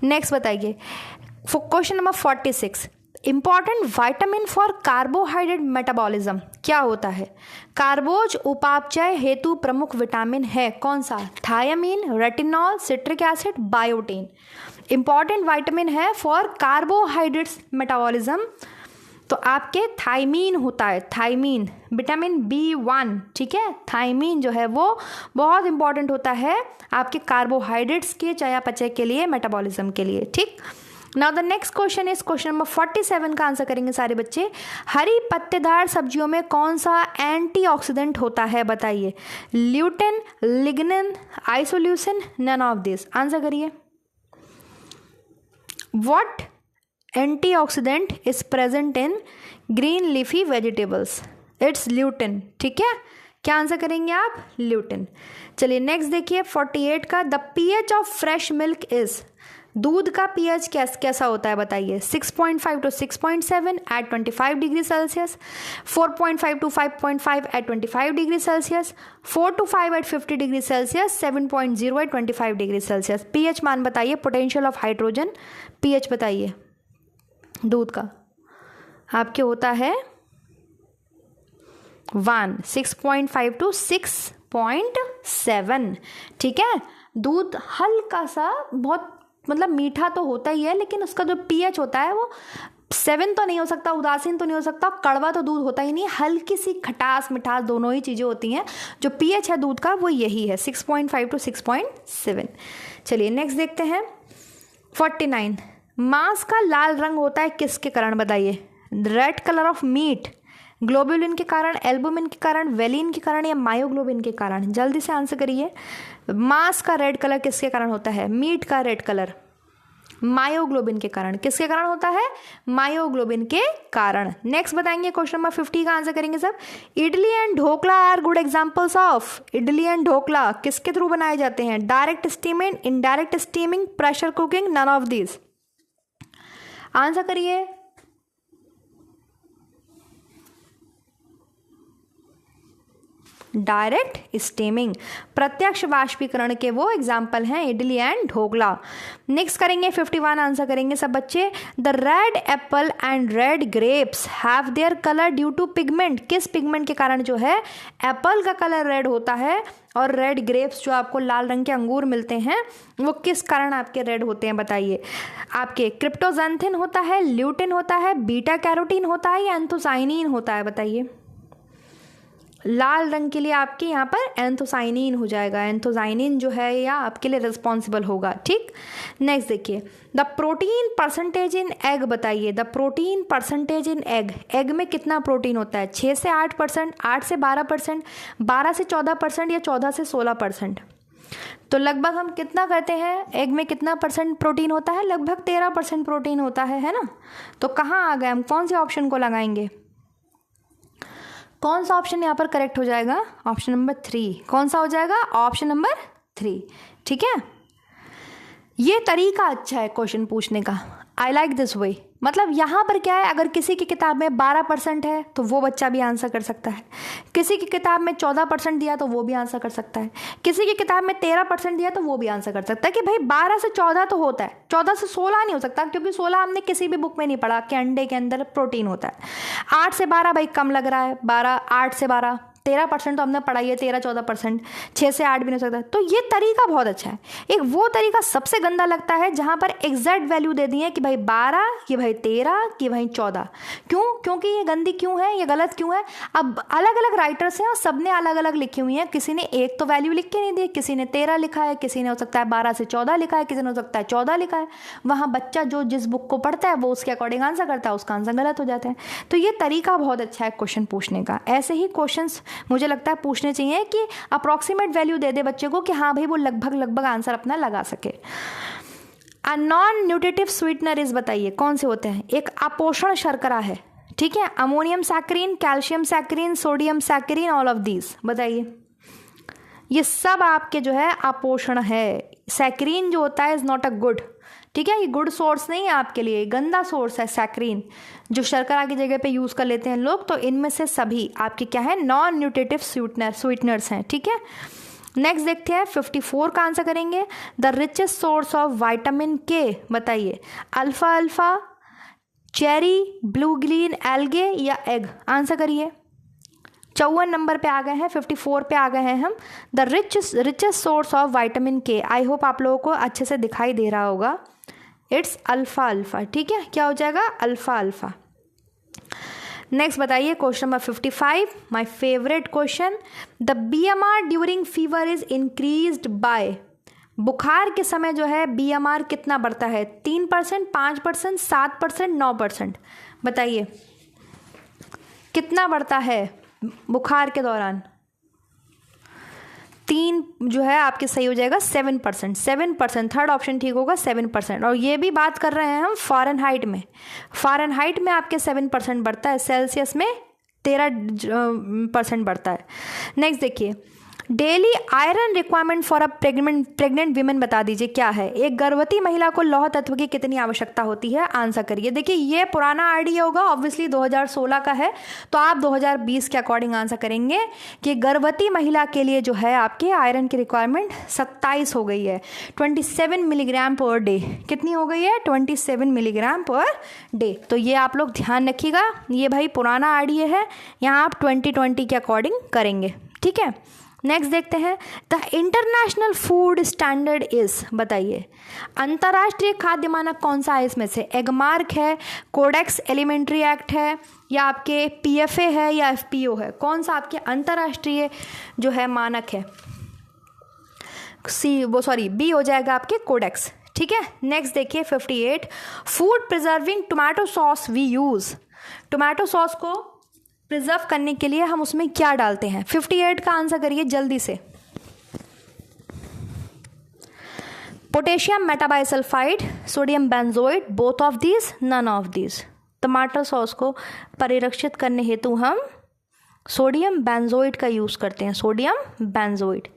नेक्स्ट बताइए question number 46, important vitamin for carbohydrate metabolism क्या होता है? कार्बोज उपापचय हेतु प्रमुख विटामिन है कौन सा? Thiamine, retinol, citric acid, biotin. Important vitamin है फॉर कार्बोहाइड्रेट्स मेटाबॉलिज्म तो आपके थायमीन होता है, थायमीन, विटामिन B1, ठीक है। थायमीन जो है वो बहुत इंपॉर्टेंट होता है आपके कार्बोहाइड्रेट्स के चयापचय के लिए, मेटाबॉलिज्म के लिए, ठीक। Now the next question is question number 47 का आंसर करेंगे सारे बच्चे। हरी पत्तेदार सब्जियों में कौन सा एंटीऑक्सीडेंट होता है बताइए? Lutein, lignin, isoleucine, none of this. Answer करिए। What antioxidant is present in green leafy vegetables? It's lutein, ठीक है। क्या आंसर करेंगे आप? ल्यूटिन। चलिए नेक्स्ट देखिए 48 का। The pH of fresh milk is, दूध का पीएच कैसा होता है बताइए? 6.5 to 6.7 at 25 degree Celsius, 4.5 to 5.5 at 25 degree Celsius, 4 to 5 at 50 degree Celsius, 7.0 at 25 degree Celsius. PH मान बताइए, पोटेंशियल ऑफ हाइड्रोजन, पीएच बताइए दूध का आपके होता है 1, 6.5 to 6.7, ठीक है। दूध हल्का सा बहुत मतलब मीठा तो होता ही है लेकिन उसका जो पीएच होता है वो 7 तो नहीं हो सकता, उदासीन तो नहीं हो सकता, कड़वा तो दूध होता ही नहीं, हल्की सी खटास मिठास दोनों ही चीज़ें होती हैं। जो पीएच है दूध का वो यही है, 6.5 to 6.7। चलिए नेक्स्ट देखते हैं 49। मांस का लाल रंग होता है किसके कारण बताइए? Red colour of meat, globulin के कारण, एल्बुमिन के कारण, वेलिन के कारण, या मायोग्लोबिन के कारण? जल्दी से आंसर करिए। मांस का रेड कलर किसके कारण होता है? मीट का रेड कलर मायोग्लोबिन के कारण। किसके कारण होता है? मायोग्लोबिन के कारण। नेक्स्ट बताएंगे क्वेश्चन नंबर 50 का आंसर करेंगे सब। Idli and dhokla are good examples of, idli and dhokla किसके थ्रू बनाए जाते हैं? Direct steaming, indirect steaming, pressure cooking, none of this. Answer करिए। डायरेक्ट स्टीमिंग, प्रत्यक्ष वाष्पीकरण के वो एग्जाम्पल हैं इडली एंड ढोकला। नेक्स्ट करेंगे 51 आंसर करेंगे सब बच्चे। The red apple and red grapes have their colour due to pigment, किस पिगमेंट के कारण जो है एप्पल का कलर रेड होता है और रेड ग्रेप्स जो आपको लाल रंग के अंगूर मिलते हैं वो किस कारण आपके रेड होते हैं बताइए? आपके क्रिप्टोजेंथिन होता है, ल्यूटिन होता है, बीटा कैरोटीन होता है, या एंथोसाइनिन होता है बताइए? लाल रंग के लिए आपके यहाँ पर एंथोसाइनिन हो जाएगा, एंथोसाइनिन जो है या आपके लिए रिस्पॉन्सिबल होगा, ठीक। नेक्स्ट देखिए the protein percentage in egg बताइए। The protein percentage in egg, egg में कितना प्रोटीन होता है? 6 से 8%, 8 से 12%, 12 से 14%, या 14 से 16%? तो लगभग हम कितना करते हैं? एग में कितना परसेंट प्रोटीन होता है? लगभग 13% प्रोटीन होता है ना। तो कहाँ आ गए हम? कौन से ऑप्शन को लगाएंगे? कौन सा ऑप्शन यहाँ पर करेक्ट हो जाएगा? Option number 3। कौन सा हो जाएगा? ऑप्शन नंबर 3, ठीक है। ये तरीका अच्छा है क्वेश्चन पूछने का, आई लाइक दिस वे, मतलब यहाँ पर क्या है, अगर किसी की किताब में 12% है तो वो बच्चा भी आंसर कर सकता है, किसी की किताब में 14% दिया तो वो भी आंसर कर सकता है, किसी की किताब में 13% दिया तो वो भी आंसर कर सकता है कि भाई 12 से 14 तो होता है, 14 से 16 नहीं हो सकता, क्योंकि 16 हमने किसी भी बुक में नहीं पढ़ा कि अंडे के अंदर प्रोटीन होता है। 8 से 12 भाई कम लग रहा है, 8 से 12 13% तो हमने पढ़ाई है, 13-14%, 6 से 8 भी नहीं हो सकता। तो ये तरीका बहुत अच्छा है। एक वो तरीका सबसे गंदा लगता है जहाँ पर एग्जैक्ट वैल्यू दे दी है कि भाई 12, कि भाई 13, कि भाई 14। क्यों? क्योंकि ये गंदी क्यों है, ये गलत क्यों है? अब अलग अलग राइटर्स हैं और सब ने अलग अलग लिखी हुई हैं, किसी ने एक तो वैल्यू लिख के नहीं दी, किसी ने 13 लिखा है, किसी ने हो सकता है 12 से 14 लिखा है, किसी ने हो सकता है 14 लिखा है। वहाँ बच्चा जो जिस बुक को पढ़ता है वो उसके अकॉर्डिंग आंसर करता है, उसका आंसर गलत हो जाता है। तो ये तरीका बहुत अच्छा है क्वेश्चन पूछने का। ऐसे ही क्वेश्चन मुझे लगता है पूछने चाहिए कि अप्रॉक्सीमेट वैल्यू दे दे बच्चे को कि हाँ भाई वो लगभग आंसर अपना लगा सके। A non nutritive sweetener is, बताइए कौन से होते हैं? एक अपोषण शर्करा है, ठीक है, ammonium saccharin, calcium saccharin, sodium saccharin, all of these. बताइए ये सब आपके जो है अपोषण है। सैकरीन जो होता है इज नॉट अ गुड, ठीक है, ये गुड सोर्स नहीं है आपके लिए, गंदा सोर्स है सैकरीन, जो शर्करा की जगह पे यूज़ कर लेते हैं लोग। तो इनमें से सभी आपके क्या है, नॉन न्यूट्रिटिव स्वीटनर्स हैं, ठीक है। नेक्स्ट देखते हैं 54 का आंसर करेंगे। The richest source of vitamin के, बताइए alpha alpha, cherry, blue green, algae या एग? आंसर करिए। 54 नंबर पे आ गए हैं, 54 पे आ गए हैं हम। The richest source of vitamin के, आई होप आप लोगों को अच्छे से दिखाई दे रहा होगा, इट्स अल्फा अल्फा, ठीक है, क्या हो जाएगा? Alpha alpha. नेक्स्ट बताइए question number 55, my favourite question. The BMR during fever is increased by, बुखार के समय जो है BMR कितना बढ़ता है? 3%, 5%, 7%, 9%? बताइए कितना बढ़ता है बुखार के दौरान? 3 जो है आपके सही हो जाएगा 7%, 7%, थर्ड ऑप्शन ठीक होगा 7%। और ये भी बात कर रहे हैं हम फ़ारेनहाइट में, फ़ारेनहाइट में आपके 7% बढ़ता है, सेल्सियस में 13% बढ़ता है। नेक्स्ट देखिए, daily iron requirement for a pregnant women, बता दीजिए क्या है? एक गर्भवती महिला को लौह तत्व की कितनी आवश्यकता होती है? आंसर करिए। देखिए ये पुराना आइडिया होगा, ऑब्वियसली 2016 का है, तो आप 2020 के अकॉर्डिंग आंसर करेंगे कि गर्भवती महिला के लिए जो है आपके आयरन की रिक्वायरमेंट 27 हो गई है, 27 मिलीग्राम पर डे। कितनी हो गई है? 27 मिलीग्राम पर डे। तो ये आप लोग ध्यान रखिएगा, ये भाई पुराना आइडिया है, यहाँ आप 2020 के अकॉर्डिंग करेंगे, ठीक है। नेक्स्ट देखते हैं, the international food standard is, बताइए अंतर्राष्ट्रीय खाद्य मानक कौन सा है इसमें से? एगमार्क है, कोडेक्स एलिमेंट्री एक्ट है, या आपके PFA है, या FPO है? कौन सा आपके अंतर्राष्ट्रीय जो है मानक है? बी हो जाएगा आपके कोडेक्स, ठीक है। नेक्स्ट देखिए 58, food preserving tomato sauce we use, tomato sauce को प्रिजर्व करने के लिए हम उसमें क्या डालते हैं? 58 का आंसर करिए जल्दी से। Potassium metabisulphite, sodium benzoate, both of these, none of these? टमाटर सॉस को परिरक्षित करने हेतु हम सोडियम बेंजोइड का यूज़ करते हैं, सोडियम बेंजोइड।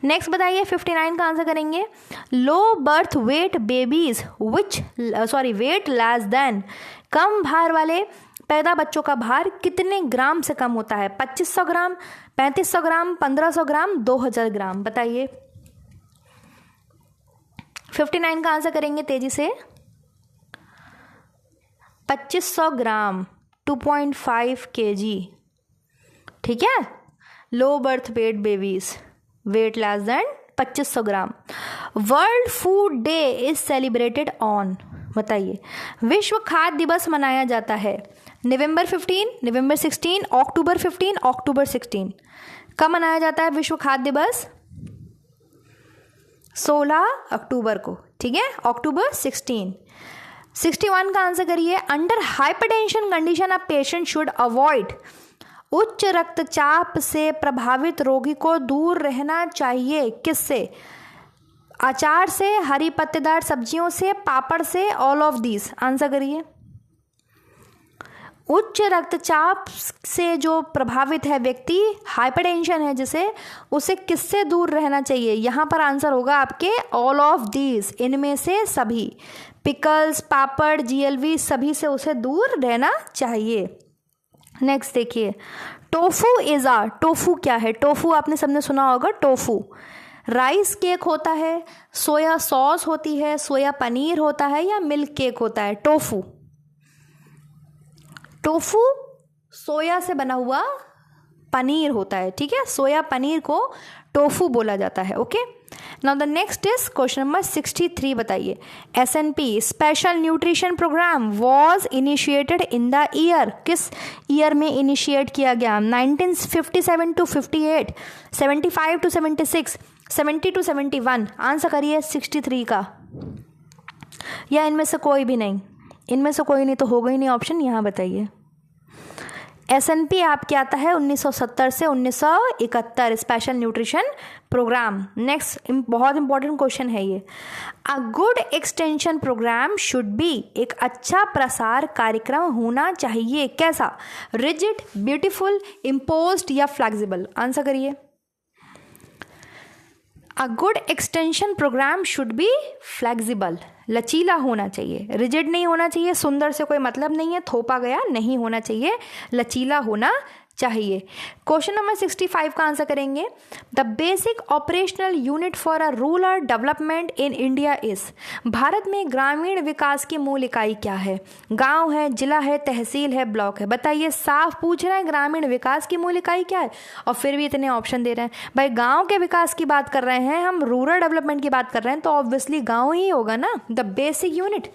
नेक्स्ट बताइए 59 का आंसर करेंगे। Low birth weight babies weight less than, कम भार वाले पैदा बच्चों का भार कितने ग्राम से कम होता है? 2500 ग्राम, 3500 ग्राम, 1500 ग्राम, 2000 ग्राम? बताइए 59 का आंसर करेंगे तेजी से। 2500 ग्राम, 2.5 kg, ठीक है। लो birth weight babies, weight less then 2500 gram. World food day is celebrated on, बताइए विश्व खाद्य दिवस मनाया जाता है नवंबर 15, नवंबर 16, अक्टूबर 15, अक्टूबर 16? कब मनाया जाता है विश्व खाद्य दिवस? 16 अक्टूबर को, ठीक है, अक्टूबर 16। 61 का आंसर करिए। Under hypertension condition a patient should avoid, उच्च रक्तचाप से प्रभावित रोगी को दूर रहना चाहिए किससे? अचार से, हरी पत्तेदार सब्जियों से, पापड़ से, ऑल ऑफ दीज? आंसर करिए। उच्च रक्तचाप से जो प्रभावित है व्यक्ति, हाइपरटेंशन है जिसे, उसे किससे दूर रहना चाहिए? यहाँ पर आंसर होगा आपके ऑल ऑफ दीज, इनमें से सभी। पिकल्स, पापड़, जीएलबी, सभी से उसे दूर रहना चाहिए। नेक्स्ट देखिए, टोफू क्या है? टोफू आपने सबने सुना होगा। टोफू राइस केक होता है, सोया सॉस होती है, सोया पनीर होता है, या मिल्क केक होता है? टोफू सोया से बना हुआ पनीर होता है, ठीक है। सोया पनीर को टोफू बोला जाता है। Okay, now the next is question number 63। बताइए, SNP special nutrition program was initiated in the year, किस ईयर में इनिशिएट किया गया? 1957 to 58, 75 to 76, 70 to 71। आंसर करिए 63 का, या इनमें से कोई भी नहीं? इनमें से कोई नहीं तो होगा ही नहीं ऑप्शन। यहाँ बताइए, एसएनपी आपके आता है 1970 से 1971 स्पेशल न्यूट्रिशन प्रोग्राम। नेक्स्ट बहुत इंपॉर्टेंट क्वेश्चन है ये। A good extension programme should be, एक अच्छा प्रसार कार्यक्रम होना चाहिए कैसा? रिजिड, ब्यूटीफुल, इम्पोज्ड या फ्लेक्सिबल? आंसर करिए। A good extension programme should be flexible, लचीला होना चाहिए, रिजिड नहीं होना चाहिए। सुंदर से कोई मतलब नहीं है, थोपा गया नहीं होना चाहिए, लचीला होना चाहिए। क्वेश्चन नंबर 65 का आंसर करेंगे, the basic operational unit for a rural development in India is, Bharat में ग्रामीण विकास की मूल इकाई क्या है? गांव है, जिला है, तहसील है, ब्लॉक है? बताइए, साफ पूछ रहे हैं ग्रामीण विकास की मूल इकाई क्या है, और फिर भी इतने ऑप्शन दे रहे हैं। भाई गाँव के विकास की बात कर रहे हैं हम, रूरल डेवलपमेंट की बात कर रहे हैं, तो ऑब्वियसली गाँव ही होगा ना, द बेसिक यूनिट।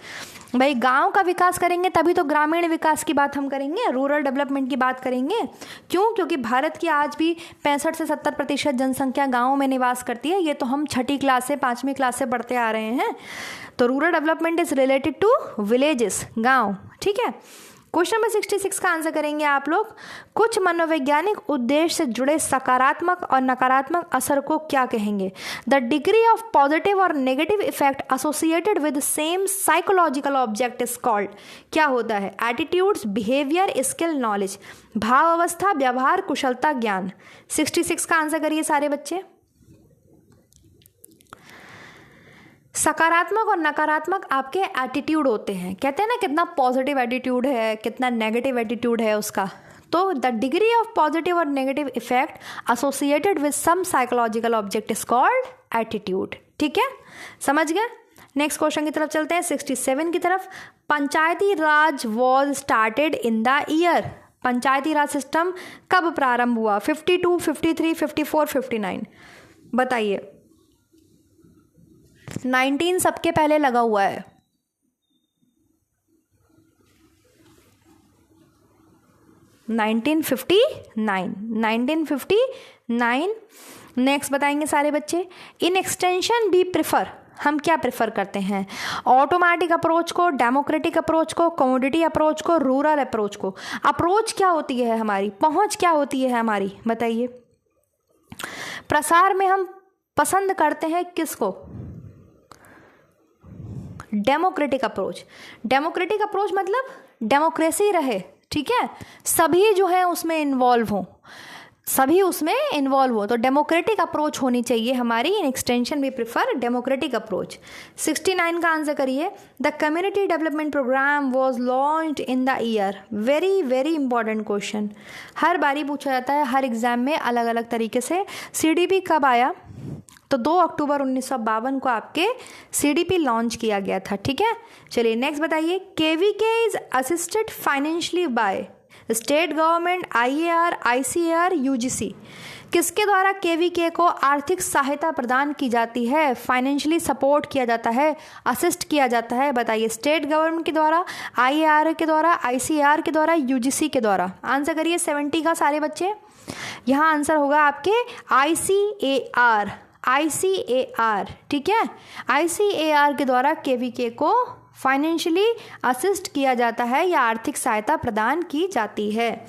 भाई गांव का विकास करेंगे तभी तो ग्रामीण विकास की बात हम करेंगे, रूरल डेवलपमेंट की बात करेंगे। क्यों? क्योंकि भारत की आज भी 65 से 70% जनसंख्या गाँव में निवास करती है। ये तो हम 6ठी क्लास से 5वीं क्लास से पढ़ते आ रहे हैं। तो rural development is related to villages, गाँव, ठीक है। क्वेश्चन नंबर 66 का आंसर करेंगे आप लोग, कुछ मनोवैज्ञानिक उद्देश्य से जुड़े सकारात्मक और नकारात्मक असर को क्या कहेंगे? द डिग्री ऑफ पॉजिटिव और negative effect associated with same psychological object is called, क्या होता है? एटीट्यूड्स, बिहेवियर, स्किल, नॉलेज, भाव अवस्था, व्यवहार, कुशलता, ज्ञान। 66 का आंसर करिए सारे बच्चे। सकारात्मक और नकारात्मक आपके एटीट्यूड होते हैं, कहते हैं ना कितना पॉजिटिव एटीट्यूड है, कितना नेगेटिव एटीट्यूड है उसका। तो द डिग्री ऑफ पॉजिटिव और negative effect associated with some psychological object is called attitude, ठीक है, समझ गए। नेक्स्ट क्वेश्चन की तरफ चलते हैं, 67 की तरफ। Panchayati raj was started in the year, panchayati Raj system कब प्रारंभ हुआ? 52, 53, 54, 59? बताइए। 19 सबके पहले लगा हुआ है। नाइनटीन 1959। नेक्स्ट बताएंगे सारे बच्चे, इन एक्सटेंशन बी प्रिफर, हम क्या प्रेफर करते हैं? ऑटोमेटिक अप्रोच को, डेमोक्रेटिक अप्रोच को, कमोडिटी अप्रोच को, रूरल अप्रोच को? अप्रोच क्या होती है हमारी, पहुंच क्या होती है हमारी, बताइए। प्रसार में हम पसंद करते हैं किसको? Democratic approach. डेमोक्रेटिक अप्रोच मतलब डेमोक्रेसी रहे, ठीक है, सभी जो है उसमें इन्वॉल्व हो, सभी उसमें इन्वॉल्व हो, तो डेमोक्रेटिक अप्रोच होनी चाहिए हमारी। In extension we prefer democratic approach. 69 का आंसर करिए, the community development programme was launched in the year. Very very important question, हर बारी पूछा जाता है, हर एग्जाम में अलग अलग तरीके से। सीडीपी कब आया? तो 2 अक्टूबर 1952 को आपके सीडीपी लॉन्च किया गया था, ठीक है। चलिए नेक्स्ट बताइए, KVK is assisted financially by state government, IAR, ICAR, UGC. किसके द्वारा केवीके को आर्थिक सहायता प्रदान की जाती है, फाइनेंशियली सपोर्ट किया जाता है, असिस्ट किया जाता है? बताइए, स्टेट गवर्नमेंट के द्वारा, आईएआर के द्वारा, आईसीएआर के द्वारा, यूजीसी के द्वारा? आंसर करिए 70 का सारे बच्चे। यहाँ आंसर होगा आपके आईसीएआर, आईसीएआर, ठीक है। आईसीएआर के द्वारा केवीके को फाइनेंशियली असिस्ट किया जाता है या आर्थिक सहायता प्रदान की जाती है।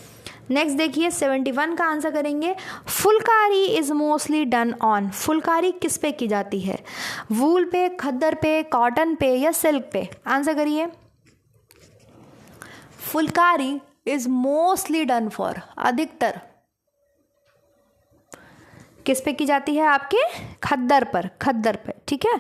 नेक्स्ट देखिए 71 का आंसर करेंगे, Phulkari is mostly done on. Phulkari किस पे की जाती है? वूल पे, खद्दर पे, कॉटन पे या सिल्क पे? आंसर करिए। Phulkari is mostly done for, अधिकतर किस पे की जाती है? आपके खद्दर पर, खद्दर पे, ठीक है।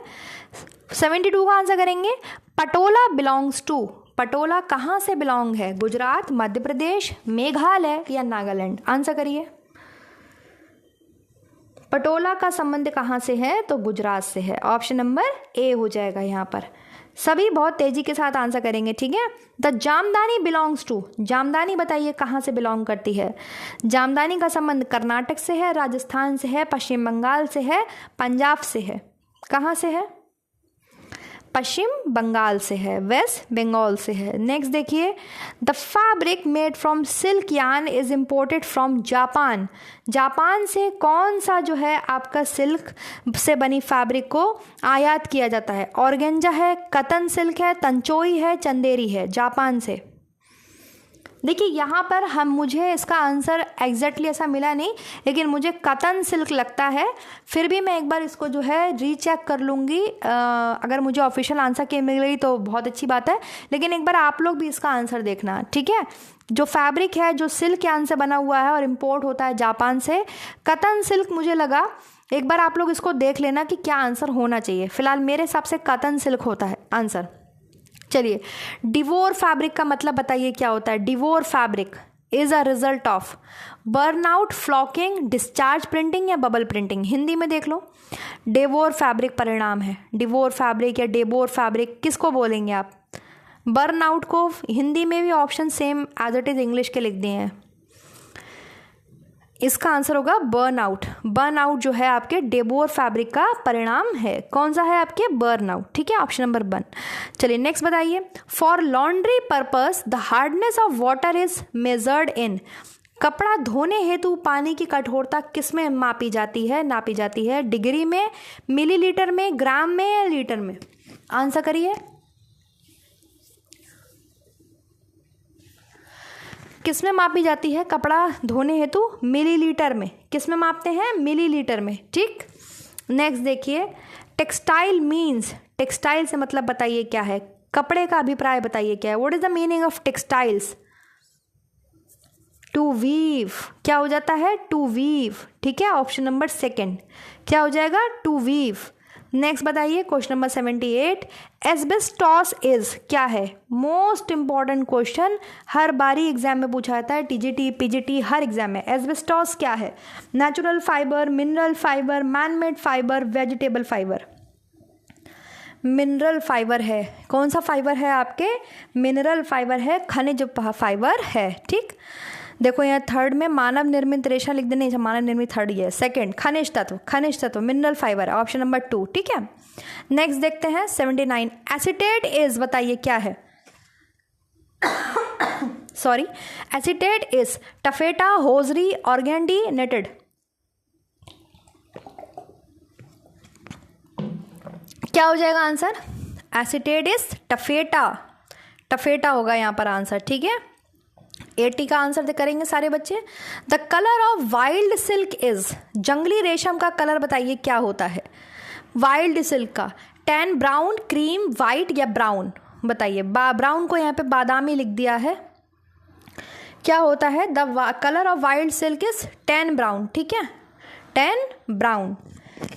72 का आंसर करेंगे। पटोला बिलोंग्स टू, पटोला कहाँ से बिलोंग है? गुजरात, मध्य प्रदेश, मेघालय या नागालैंड? आंसर करिए। पटोला का संबंध कहाँ से है? तो गुजरात से है। ऑप्शन नंबर ए हो जाएगा यहाँ पर। सभी बहुत तेजी के साथ आंसर करेंगे, ठीक है। The Jamdani belongs to, Jamdani बताइए कहाँ से बिलोंग करती है? जामदानी का संबंध कर्नाटक से है, राजस्थान से है, पश्चिम बंगाल से है, पंजाब से है। कहाँ से है? पश्चिम बंगाल से है, वेस्ट बंगाल से है। नेक्स्ट देखिए, the fabric made from silk yarn is imported from Japan. Japan से कौन सा जो है आपका सिल्क से बनी फैब्रिक को आयात किया जाता है? ऑर्गेंजा है, कतन सिल्क है, तंचोई है, चंदेरी है? जापान से। देखिए यहाँ पर मुझे इसका आंसर एग्जैक्टली ऐसा मिला नहीं, लेकिन मुझे कतन सिल्क लगता है। फिर भी मैं एक बार इसको जो है रीचेक कर लूँगी, अगर मुझे ऑफिशियल आंसर के मिल गई तो बहुत अच्छी बात है, लेकिन एक बार आप लोग भी इसका आंसर देखना, ठीक है। जो फैब्रिक है जो सिल्क यार्न से बना हुआ है और इम्पोर्ट होता है जापान से, कतन सिल्क मुझे लगा। एक बार आप लोग इसको देख लेना कि क्या आंसर होना चाहिए। फिलहाल मेरे हिसाब से कतन सिल्क होता है आंसर। चलिए, डिवोर फैब्रिक का मतलब बताइए क्या होता है? Devour fabric is a result of burnout, flocking, discharge printing या बबल प्रिंटिंग? हिंदी में देख लो। डिवोर फैब्रिक परिणाम है। डिवोर फैब्रिक या डेबोर फैब्रिक किसको बोलेंगे आप? बर्नआउट को हिंदी में भी option same as it is English के लिख दिए हैं। इसका आंसर होगा बर्नआउट। बर्नआउट जो है आपके डेबोर फैब्रिक का परिणाम है। कौन सा है आपके? बर्नआउट, ठीक है। Option number 1। चलिए नेक्स्ट बताइए। For laundry purpose the hardness of water is measured in. कपड़ा धोने हेतु पानी की कठोरता किस में मापी जाती है, नापी जाती है? डिग्री में, मिलीलीटर में, ग्राम में या लीटर में? आंसर करिए। किस में मापी जाती है कपड़ा धोने हेतु? मिलीलीटर में। किस में मापते हैं? मिलीलीटर में, ठीक। नेक्स्ट देखिए, टेक्सटाइल मीन्स, टेक्सटाइल से मतलब बताइए क्या है? कपड़े का अभिप्राय बताइए क्या है? What is the meaning of textiles? To weave. क्या हो जाता है? टू वीव, ठीक है। ऑप्शन नंबर 2 क्या हो जाएगा? To weave. नेक्स्ट बताइए, क्वेश्चन नंबर 78। एस्बेस्टॉस इज क्या है? मोस्ट इंपॉर्टेंट क्वेश्चन, हर बारी एग्जाम में पूछा जाता है, टीजीटी, पीजीटी, हर एग्जाम में। एस्बेस्टॉस क्या है? Natural fibre, mineral fibre, manmade fibre, vegetable fibre? Mineral fibre है। कौन सा फाइबर है आपके? मिनरल फाइबर है, खनिज फाइबर है, ठीक। देखो यहाँ 3rd में मानव निर्मित रेशा लिख देने, मानव निर्मित 3rd ये 2nd खनिज तत्व, खनिज तत्व मिनरल फाइबर, ऑप्शन नंबर 2, ठीक है। नेक्स्ट देखते हैं 79। एसीटेट इज बताइए क्या है? Sorry, acetate is taffeta, hosiery, organdy, netted? क्या हो जाएगा answer? Acetate is taffeta, taffeta होगा यहाँ पर आंसर, ठीक है। 80 का आंसर करेंगे सारे बच्चे। The colour of wild silk is, जंगली रेशम का कलर बताइए क्या होता है? वाइल्ड सिल्क का टैन, ब्राउन, क्रीम, वाइट या ब्राउन? बताइए। ब्राउन को यहाँ पे बादामी लिख दिया है। क्या होता है? The colour of wild silk is tan brown, ठीक है, टैन ब्राउन।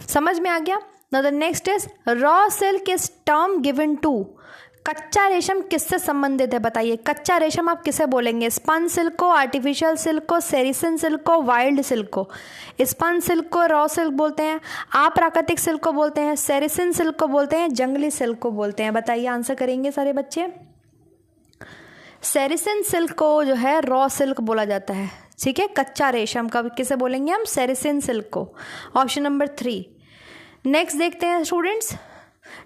समझ में आ गया? The next is raw silk is term given to. कच्चा रेशम किससे संबंधित है? बताइए। कच्चा रेशम आप किसे बोलेंगे? स्पन सिल्क को, आर्टिफिशियल सिल्क को, सेरिसन सिल्क को, वाइल्ड सिल्क को? स्पन सिल्क को रॉ सिल्क बोलते हैं, आप प्राकृतिक सिल्क को बोलते हैं, सेरिसन सिल्क को बोलते हैं, जंगली सिल्क को बोलते हैं? बताइए, आंसर करेंगे सारे बच्चे। सेरिसन सिल्क को जो है रॉ सिल्क बोला जाता है, ठीक है। कच्चा रेशम का किसे बोलेंगे हम? सेरिसन सिल्क को, ऑप्शन नंबर 3। नेक्स्ट देखते हैं स्टूडेंट्स।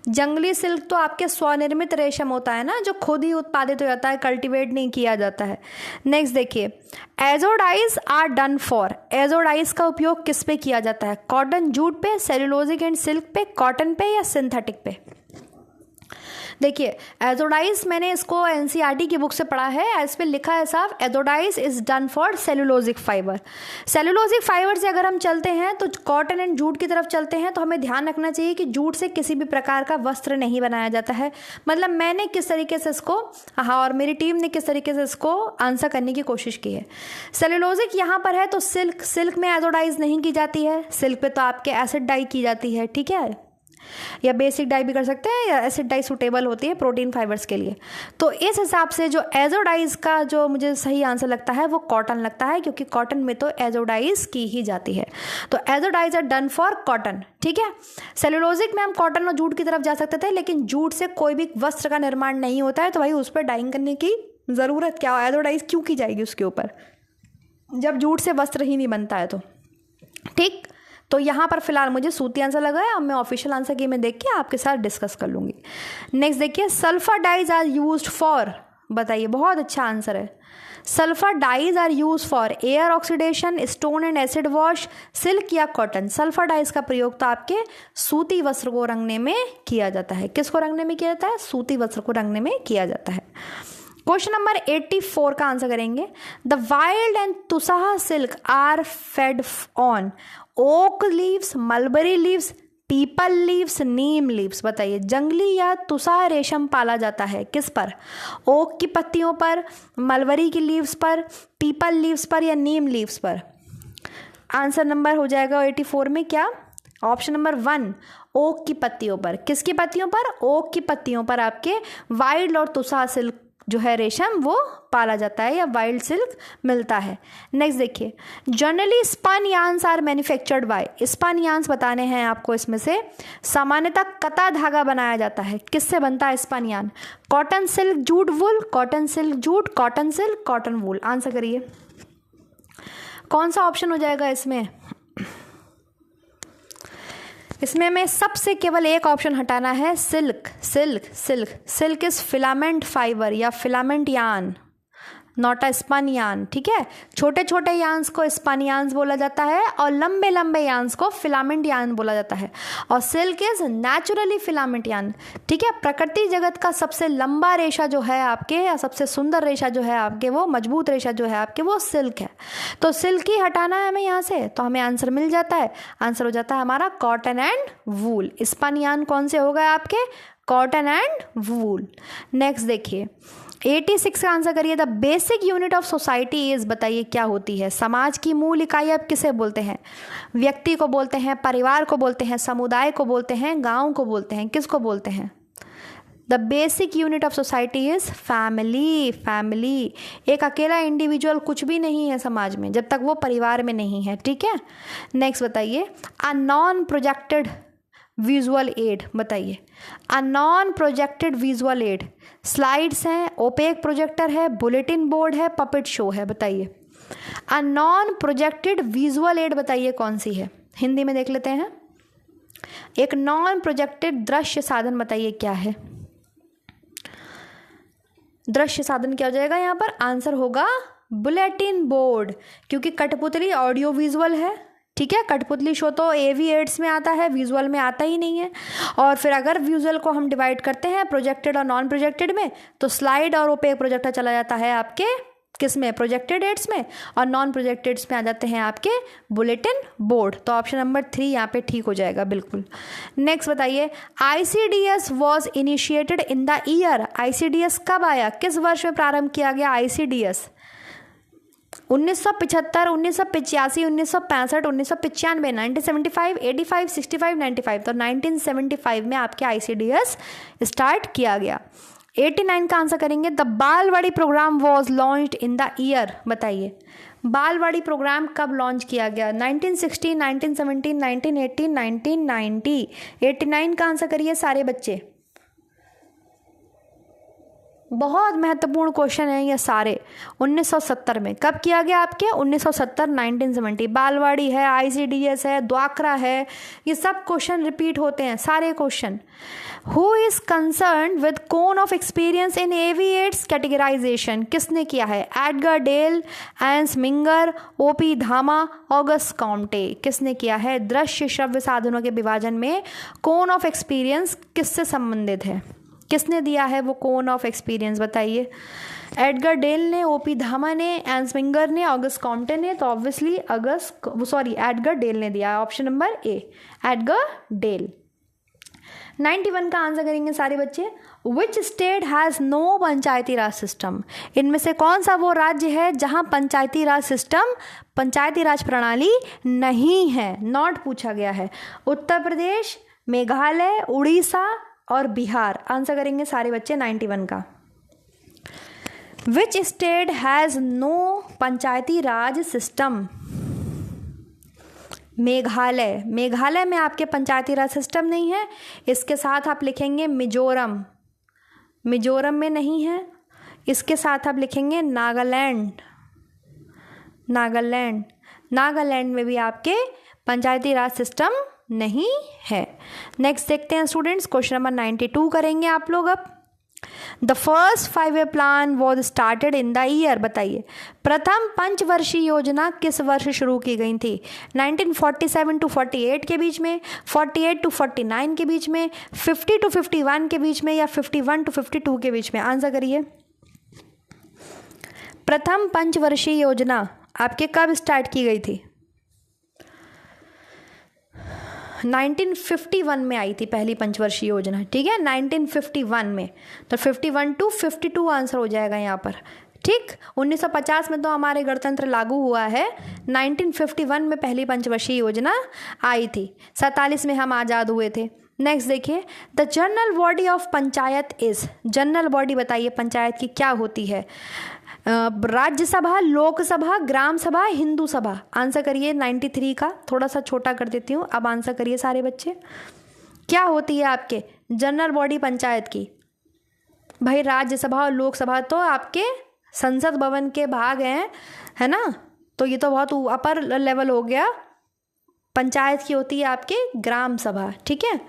जंगली सिल्क तो आपके स्वनिर्मित रेशम होता है ना, जो खुद ही उत्पादित हो जाता है, कल्टीवेट नहीं किया जाता है। नेक्स्ट देखिए, एजोडाइज आर डन फॉर। एजोडाइज का उपयोग किस पे किया जाता है? कॉटन, जूट पे, सेल्यूलोजिक एंड सिल्क पे, कॉटन पे या सिंथेटिक पे? देखिए एजोडाइज मैंने इसको एनसीईआरटी की बुक से पढ़ा है, इस पर लिखा है साफ, azo dyes is done for cellulosic fibre. Cellulosic fibre से अगर हम चलते हैं तो कॉटन एंड जूट की तरफ चलते हैं, तो हमें ध्यान रखना चाहिए कि जूट से किसी भी प्रकार का वस्त्र नहीं बनाया जाता है। मतलब मैंने किस तरीके से इसको, हाँ, और मेरी टीम ने किस तरीके से इसको आंसर करने की कोशिश की है। सेलुलोजिक यहाँ पर है तो सिल्क में एजोडाइज नहीं की जाती है, सिल्क पे तो आपके एसिड डाई की जाती है, ठीक है, या बेसिक डाई भी कर सकते हैं, या एसिड डाई सूटेबल होती है प्रोटीन फाइबर्स के लिए। तो इस हिसाब से जो एजोडाइज का जो मुझे सही आंसर लगता है वो कॉटन लगता है, क्योंकि कॉटन में तो एजोडाइज की ही जाती है। तो एजोडाइज आर डन फॉर कॉटन, ठीक है। सेलुलोजिक में हम कॉटन और जूट की तरफ जा सकते थे, लेकिन जूट से कोई भी वस्त्र का निर्माण नहीं होता है, तो भाई उस पर डाइंग करने की ज़रूरत क्या, एजोडाइज क्यों की जाएगी उसके ऊपर, जब जूट से वस्त्र ही नहीं बनता है तो, ठीक। तो यहाँ पर फिलहाल मुझे सूती आंसर लगा है, अब मैं ऑफिशियल आंसर की में देख के आपके साथ डिस्कस कर लूँगी। नेक्स्ट देखिए, sulphur dyes are used for, बताइए, बहुत अच्छा आंसर है। Sulphur dyes are use for air oxidation, stone and acid wash, silk या कॉटन। सल्फर डाइज का प्रयोग तो आपके सूती वस्त्र को रंगने में किया जाता है। किसको रंगने में किया जाता है? सूती वस्त्र को रंगने में किया जाता है। क्वेश्चन नंबर 84 का आंसर करेंगे। The wild and tussah silk are fed on oak leaves, mulberry leaves, peepal leaves, neem leaves. बताइए, जंगली या तुसाह रेशम पाला जाता है किस पर? ओक की पत्तियों पर, मलबरी की लीव्स पर, पीपल लीव्स पर, या नीम लीव्स पर। आंसर नंबर हो जाएगा 84 में क्या? ऑप्शन नंबर 1, ओक की पत्तियों पर। किसकी पत्तियों पर? ओक की पत्तियों पर आपके वाइल्ड और तुसाह सिल्क जो है रेशम वो पाला जाता है, या वाइल्ड सिल्क मिलता है। नेक्स्ट देखिए, generally spun yarns are manufactured by. Spun yarns बताने हैं आपको इसमें से। सामान्यतः कता धागा बनाया जाता है। किससे बनता है spun yarn? Cotton silk jute wool, cotton silk jute, cotton silk, cotton wool. Answer करिए, कौन सा ऑप्शन हो जाएगा इसमें? इसमें हमें सबसे केवल एक ऑप्शन हटाना है, silk. Silk silk silk is filament fibre या filament yarn, not a spun yarn, ठीक है। छोटे छोटे यार्न्स को स्पन यार्न्स बोला जाता है, और लंबे लंबे यार्न्स को फिलामेंट यार्न बोला जाता है। और silk is naturally filament yarn, ठीक है। प्रकृति जगत का सबसे लंबा रेशा जो है आपके, या सबसे सुंदर रेशा जो है आपके, वो मजबूत रेशा जो है आपके, वो सिल्क है। तो सिल्क ही हटाना है हमें यहाँ से, तो हमें आंसर मिल जाता है। आंसर हो जाता है हमारा cotton and wool. Spun yarn कौन से हो गए आपके? Cotton and wool. नेक्स्ट देखिए, 86 का आंसर करिए। The basic unit of society is, बताइए क्या होती है? समाज की मूल इकाई आप किसे बोलते हैं? व्यक्ति को बोलते हैं, परिवार को बोलते हैं, समुदाय को बोलते हैं, गांव को बोलते हैं, किसको बोलते हैं? The basic unit of society is family. Family, एक अकेला इंडिविजुअल कुछ भी नहीं है समाज में जब तक वो परिवार में नहीं है, ठीक है। नेक्स्ट बताइए, a non projected visual aid. बताइए, a non projected visual aid. Slides हैं, ओपेक प्रोजेक्टर है, बुलेटिन बोर्ड है, पपेट शो है। बताइए, a non projected visual aid बताइए कौन सी है? हिंदी में देख लेते हैं। एक नॉन प्रोजेक्टेड दृश्य साधन बताइए क्या है? दृश्य साधन क्या हो जाएगा यहाँ पर? आंसर होगा बुलेटिन बोर्ड, क्योंकि कठपुतली ऑडियो विजुअल है, ठीक है। कठपुतली शो तो AV एड्स में आता है, विजुअल में आता ही नहीं है। और फिर अगर विजुअल को हम डिवाइड करते हैं प्रोजेक्टेड और नॉन प्रोजेक्टेड में, तो स्लाइड और ओपेक प्रोजेक्टर चला जाता है आपके किस में? प्रोजेक्टेड एड्स में। और नॉन प्रोजेक्टेड्स में आ जाते हैं आपके बुलेटिन बोर्ड। तो ऑप्शन नंबर 3 यहाँ पे ठीक हो जाएगा बिल्कुल। नेक्स्ट बताइए, ICDS was initiated in the year. ICDS कब आया? किस वर्ष में प्रारंभ किया गया ICDS? 1975, 1985, 1965, 1995, 1975, 85, 65, 95। तो 1975 में आपके ICDS स्टार्ट किया गया। 89 का आंसर करेंगे। The balwadi programme was launched in the year. बताइए, बालवाड़ी प्रोग्राम कब लॉन्च किया गया? 1960, 1970, 1980, 1990। 89 का आंसर करिए सारे बच्चे। बहुत महत्वपूर्ण क्वेश्चन है ये सारे। 1970 में कब किया गया आपके? 1970, 1970। बालवाड़ी है, ICDS है, द्वाकरा है, ये सब क्वेश्चन रिपीट होते हैं सारे question. Who is concern with cone of experience in AV aids categorization? किसने किया है? एडगर डेल, एंस मिंगर, OP धामा, ऑगस्ट कॉम्टे। किसने किया है? दृश्य श्रव्य साधनों के विभाजन में कोन ऑफ एक्सपीरियंस किससे संबंधित है? किसने दिया है वो कोन ऑफ एक्सपीरियंस, बताइए। एडगर डेल ने, ओपी धामा ने, एंसमिंगर ने, ऑगस्ट कॉम्पटन ने। तो ऑब्वियसली एडगर डेल ने दिया, option number A, Edgar Dale. 91 का आंसर करेंगे सारे बच्चे। Which state has no Panchayati Raj system, इनमें से कौन सा वो राज्य है जहां पंचायती राज सिस्टम, पंचायती राज प्रणाली नहीं है, नॉट पूछा गया है। उत्तर प्रदेश, मेघालय, उड़ीसा और बिहार। आंसर करेंगे सारे बच्चे 91 का। Which state has no Panchayati Raj system, Meghalaya. Meghalaya में आपके पंचायती राज सिस्टम नहीं है। इसके साथ आप लिखेंगे मिजोरम, मिजोरम में नहीं है। इसके साथ आप लिखेंगे नागालैंड, नागालैंड, नागालैंड में भी आपके पंचायती राज सिस्टम नहीं है। नेक्स्ट देखते हैं स्टूडेंट्स, क्वेश्चन नंबर 92 करेंगे आप लोग अब। The first 5-year plan was started in the year, बताइए प्रथम पंचवर्षीय योजना किस वर्ष शुरू की गई थी? 1947 to 48 के बीच में, 48 to 49 के बीच में, 50 to 51 के बीच में, या 51 to 52 के बीच में? आंसर करिए। प्रथम पंचवर्षीय योजना आपके कब स्टार्ट की गई थी? 1951 में आई थी पहली पंचवर्षीय योजना, ठीक है, 1951 में। तो 51 to 52 आंसर हो जाएगा यहाँ पर, ठीक। 1950 में तो हमारे गणतंत्र लागू हुआ है, 1951 में पहली पंचवर्षीय योजना आई थी, 47 में हम आज़ाद हुए थे। नेक्स्ट देखिए, the general body of panchayat is, general body बताइए पंचायत की क्या होती है? राज्यसभा, लोकसभा, ग्राम सभा, हिंदू सभा? आंसर करिए 93 का, थोड़ा सा छोटा कर देती हूँ। अब आंसर करिए सारे बच्चे, क्या होती है आपके जनरल बॉडी पंचायत की? भाई राज्यसभा और लोकसभा तो आपके संसद भवन के भाग हैं, है ना, तो ये तो बहुत अपर लेवल हो गया। पंचायत की होती है आपके ग्राम सभा, ठीक है।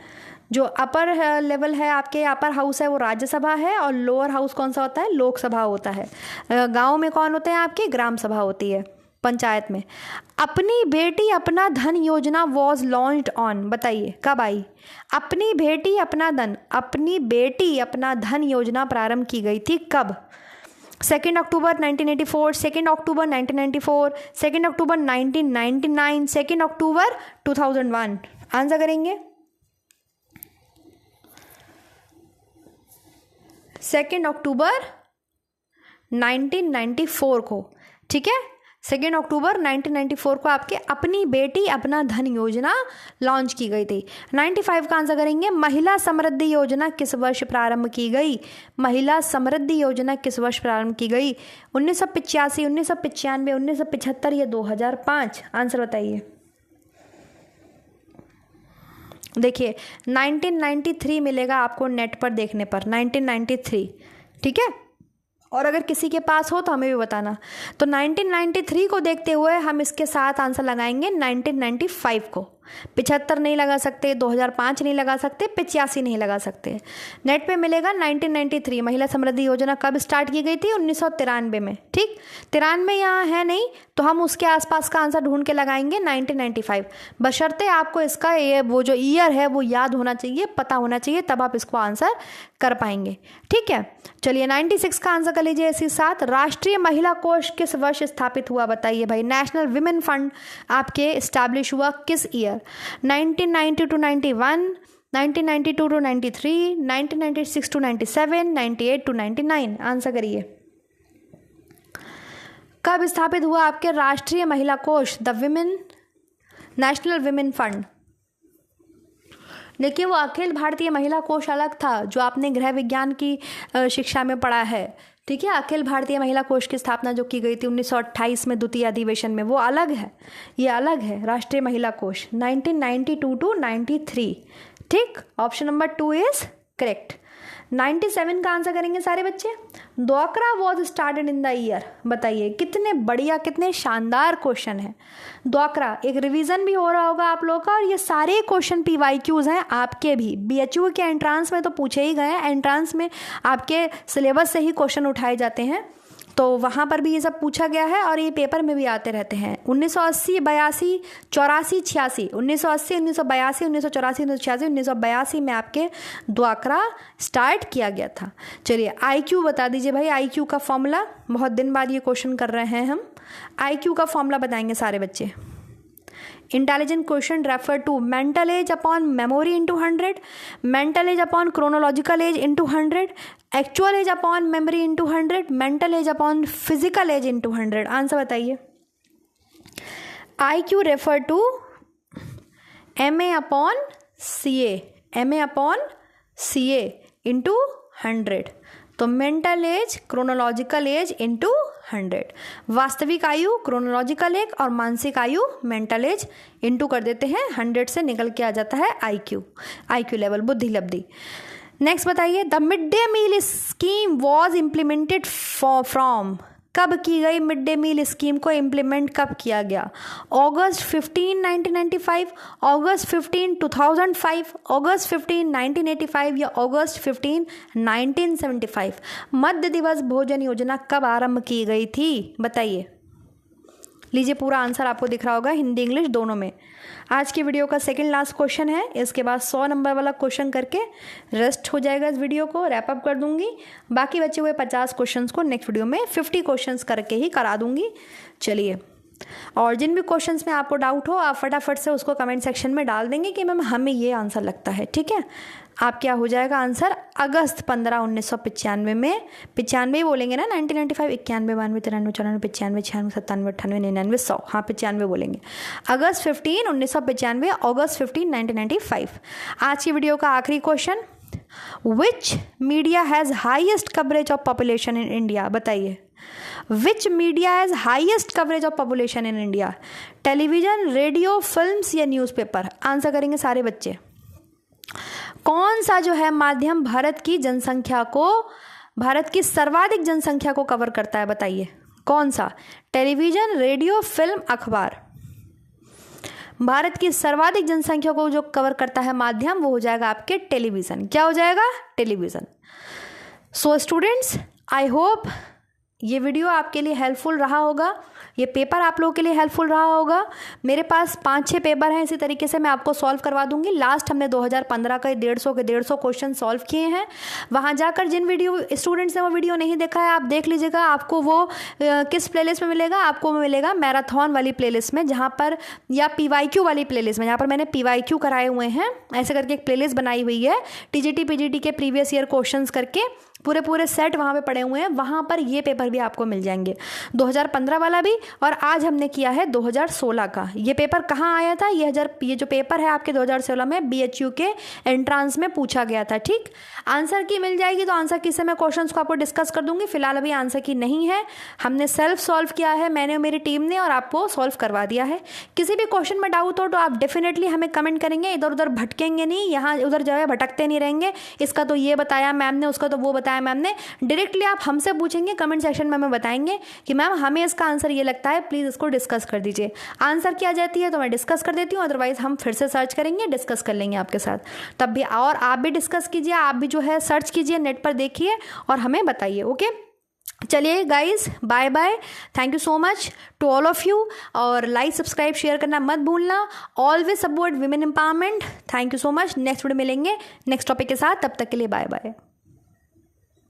जो अपर लेवल है आपके, अपर हाउस है वो राज्यसभा है, और लोअर हाउस कौन सा होता है? लोकसभा होता है। गांव में कौन होते हैं आपके? ग्राम सभा होती है पंचायत में। अपनी बेटी अपना धन योजना वॉज लॉन्च्ड ऑन, बताइए कब आई? अपनी बेटी अपना धन, अपनी बेटी अपना धन योजना प्रारंभ की गई थी कब? 2 अक्टूबर 1984, 2 अक्टूबर 1994, 2 अक्टूबर 1999, 2 अक्टूबर 2001? आंसर करेंगे 2 अक्टूबर 1994 को, ठीक है। 2 अक्टूबर 1994 को आपके अपनी बेटी अपना धन योजना लॉन्च की गई थी। 95 का आंसर करेंगे, महिला समृद्धि योजना किस वर्ष प्रारंभ की गई? महिला समृद्धि योजना किस वर्ष प्रारंभ की गई? 1985, 1995, 1975 या 2005? आंसर बताइए। देखिए 1993 मिलेगा आपको नेट पर देखने पर, 1993, ठीक है। और अगर किसी के पास हो तो हमें भी बताना। तो 1993 को देखते हुए हम इसके साथ आंसर लगाएंगे 1995 को। 75 नहीं लगा सकते, 2005 नहीं लगा सकते, 85 नहीं लगा सकते। नेट पे मिलेगा 1993। महिला समृद्धि योजना कब स्टार्ट की गई थी? 1993 में, ठीक। 93 यहाँ है नहीं तो हम उसके आसपास का आंसर ढूंढ के लगाएंगे 1995। बशर्ते आपको इसका ये वो जो ईयर है वो याद होना चाहिए, पता होना चाहिए, तब आप इसको आंसर कर पाएंगे, ठीक है। चलिए 96 का आंसर कर लीजिए इसी साथ। राष्ट्रीय महिला कोष किस वर्ष स्थापित हुआ? बताइए भाई। नेशनल विमेन फंड आपके एस्टैब्लिश हुआ किस year? 1990 to 91, 1992 to 93, 1996 to 97, 98 to 99? Answer करिए। कब स्थापित हुआ आपके राष्ट्रीय महिला कोष, the women national women fund? देखिए वो अखिल भारतीय महिला कोष अलग था जो आपने गृह विज्ञान की शिक्षा में पढ़ा है, ठीक है। अखिल भारतीय महिला कोष की स्थापना जो की गई थी 1928 में द्वितीय अधिवेशन में, वो अलग है, ये अलग है राष्ट्रीय महिला कोष। 1992 to 93, ठीक। Option number 2 is correct. 97 का आंसर करेंगे सारे बच्चे। द्वाकरा was started in the year, बताइए। कितने बढ़िया, कितने शानदार क्वेश्चन है। द्वाकरा एक रिवीजन भी हो रहा होगा आप लोगों का, और ये सारे क्वेश्चन PYQs हैं आपके भी। BHU के एंट्रांस में तो पूछे ही गए हैं, एंट्रांस में आपके सिलेबस से ही क्वेश्चन उठाए जाते हैं, तो वहाँ पर भी ये सब पूछा गया है और ये पेपर में भी आते रहते हैं। 1980, 82, 84, 86, 1980, 1982, 1984, 1986, 1982 में आपके द्वाकरा स्टार्ट किया गया था। चलिए IQ बता दीजिए भाई, IQ का फॉर्मूला, बहुत दिन बाद ये क्वेश्चन कर रहे हैं हम। IQ का फॉर्मूला बताएंगे सारे बच्चे। Intelligent question refer to mental age upon memory into 100, mental age upon chronological age into 100, actual age upon memory into 100, mental age upon physical age into 100। Answer बताइए। IQ refer to MA upon CA, MA upon CA into 100। तो mental age, chronological age into 100, वास्तविक आयु, क्रोनोलॉजिकल एज और मानसिक आयु, मेंटल एज इंटू कर देते हैं 100 से निकल के आ जाता है IQ लेवल, बुद्धि लब्धि। नेक्स्ट बताइए, the mid day meal scheme was implemented from, कब की गई मिड डे मील स्कीम को इम्प्लीमेंट कब किया गया? अगस्त 15, 1995, अगस्त 15, 2005, अगस्त 15, 1985 या अगस्त 15, 1975? मध्य दिवस भोजन योजना कब आरंभ की गई थी बताइए। लीजिए पूरा आंसर आपको दिख रहा होगा हिंदी इंग्लिश दोनों में। आज की वीडियो का सेकंड लास्ट क्वेश्चन है, इसके बाद 100 नंबर वाला क्वेश्चन करके रेस्ट हो जाएगा, इस वीडियो को रैप अप कर दूंगी। बाकी बचे हुए 50 क्वेश्चंस को नेक्स्ट वीडियो में 50 क्वेश्चंस करके ही करा दूंगी। चलिए, और जिन भी क्वेश्चंस में आपको डाउट हो आप फटाफट से उसको कमेंट सेक्शन में डाल देंगे कि मैम हमें ये आंसर लगता है, ठीक है। आप क्या हो जाएगा आंसर, अगस्त 15, 1995 में, 95 बोलेंगे ना, 1995, 91, 92, 93, 94, 95, 96, 97, 98, 99, 100, हाँ 95 बोलेंगे। अगस्त 15, 1995, अगस्त 15, 1995। आज की वीडियो का आखिरी question, which media has highest coverage of population in India बताइए। Which media has highest coverage of population in India? Television, radio, films या न्यूज़पेपर? आंसर करेंगे सारे बच्चे। कौन सा जो है माध्यम भारत की जनसंख्या को, भारत की सर्वाधिक जनसंख्या को कवर करता है बताइए, कौन सा? टेलीविजन, रेडियो, फिल्म, अखबार? भारत की सर्वाधिक जनसंख्या को जो कवर करता है माध्यम वो हो जाएगा आपके टेलीविजन। क्या हो जाएगा? Television. So students, I hope ये वीडियो आपके लिए हेल्पफुल रहा होगा, ये पेपर आप लोगों के लिए हेल्पफुल रहा होगा। मेरे पास 5-6 पेपर हैं, इसी तरीके से मैं आपको सॉल्व करवा दूंगी। लास्ट हमने 2015 का 150 क्वेश्चन सॉल्व किए हैं। वहाँ जाकर जिन वीडियो स्टूडेंट्स ने वो वीडियो नहीं देखा है आप देख लीजिएगा। आपको वो किस प्लेलिस्ट में मिलेगा? आपको मिलेगा मैराथन वाली प्लेलिस्ट में, जहाँ पर, या PYQ वाली प्लेलिस्ट में, जहाँ पर मैंने PYQ कराए हुए हैं। ऐसे करके एक प्लेलिस्ट बनाई हुई है, TGT PGT के प्रीवियस ईयर क्वेश्चंस करके पूरे सेट वहाँ पे पड़े हुए हैं। वहाँ पर ये पेपर भी आपको मिल जाएंगे, 2015 वाला भी, और आज हमने किया है 2016 का। ये पेपर कहाँ आया था? ये जो पेपर है आपके 2016 में BHU के एंट्रांस में पूछा गया था, ठीक। आंसर की मिल जाएगी, तो आंसर की से मैं क्वेश्चंस को आपको डिस्कस कर दूंगी। फिलहाल अभी आंसर की नहीं है, हमने सेल्फ सॉल्व किया है, मैंने, मेरी टीम ने, और आपको सॉल्व करवा दिया है। किसी भी क्वेश्चन में डाउट हो तो आप डेफिनेटली हमें कमेंट करेंगे, इधर उधर भटकेंगे नहीं, यहाँ उधर जो है भटकते नहीं रहेंगे। इसका तो ये बताया मैम ने, उसका तो वो बताया मैम ने। डायरेक्टली आप हमसे पूछेंगे, कमेंट सेक्शन में हमें बताएंगे कि मैम हमें इसका आंसर ये लगता है, प्लीज़ इसको डिस्कस कर दीजिए। आंसर क्या जाती है तो मैं डिस्कस कर देती हूँ, अदरवाइज हम फिर से सर्च करेंगे, डिस्कस कर लेंगे आपके साथ तब भी। और आप भी डिस्कस कीजिए, आप भी जो है सर्च कीजिए, नेट पर देखिए और हमें बताइए। ओके, चलिए guys, bye bye, thank you so much to all of you. और लाइक, सब्सक्राइब, शेयर करना मत भूलना। Always support women empowerment. Thank you so much. Next video मिलेंगे नेक्स्ट टॉपिक के साथ, तब तक के लिए बाय बाय।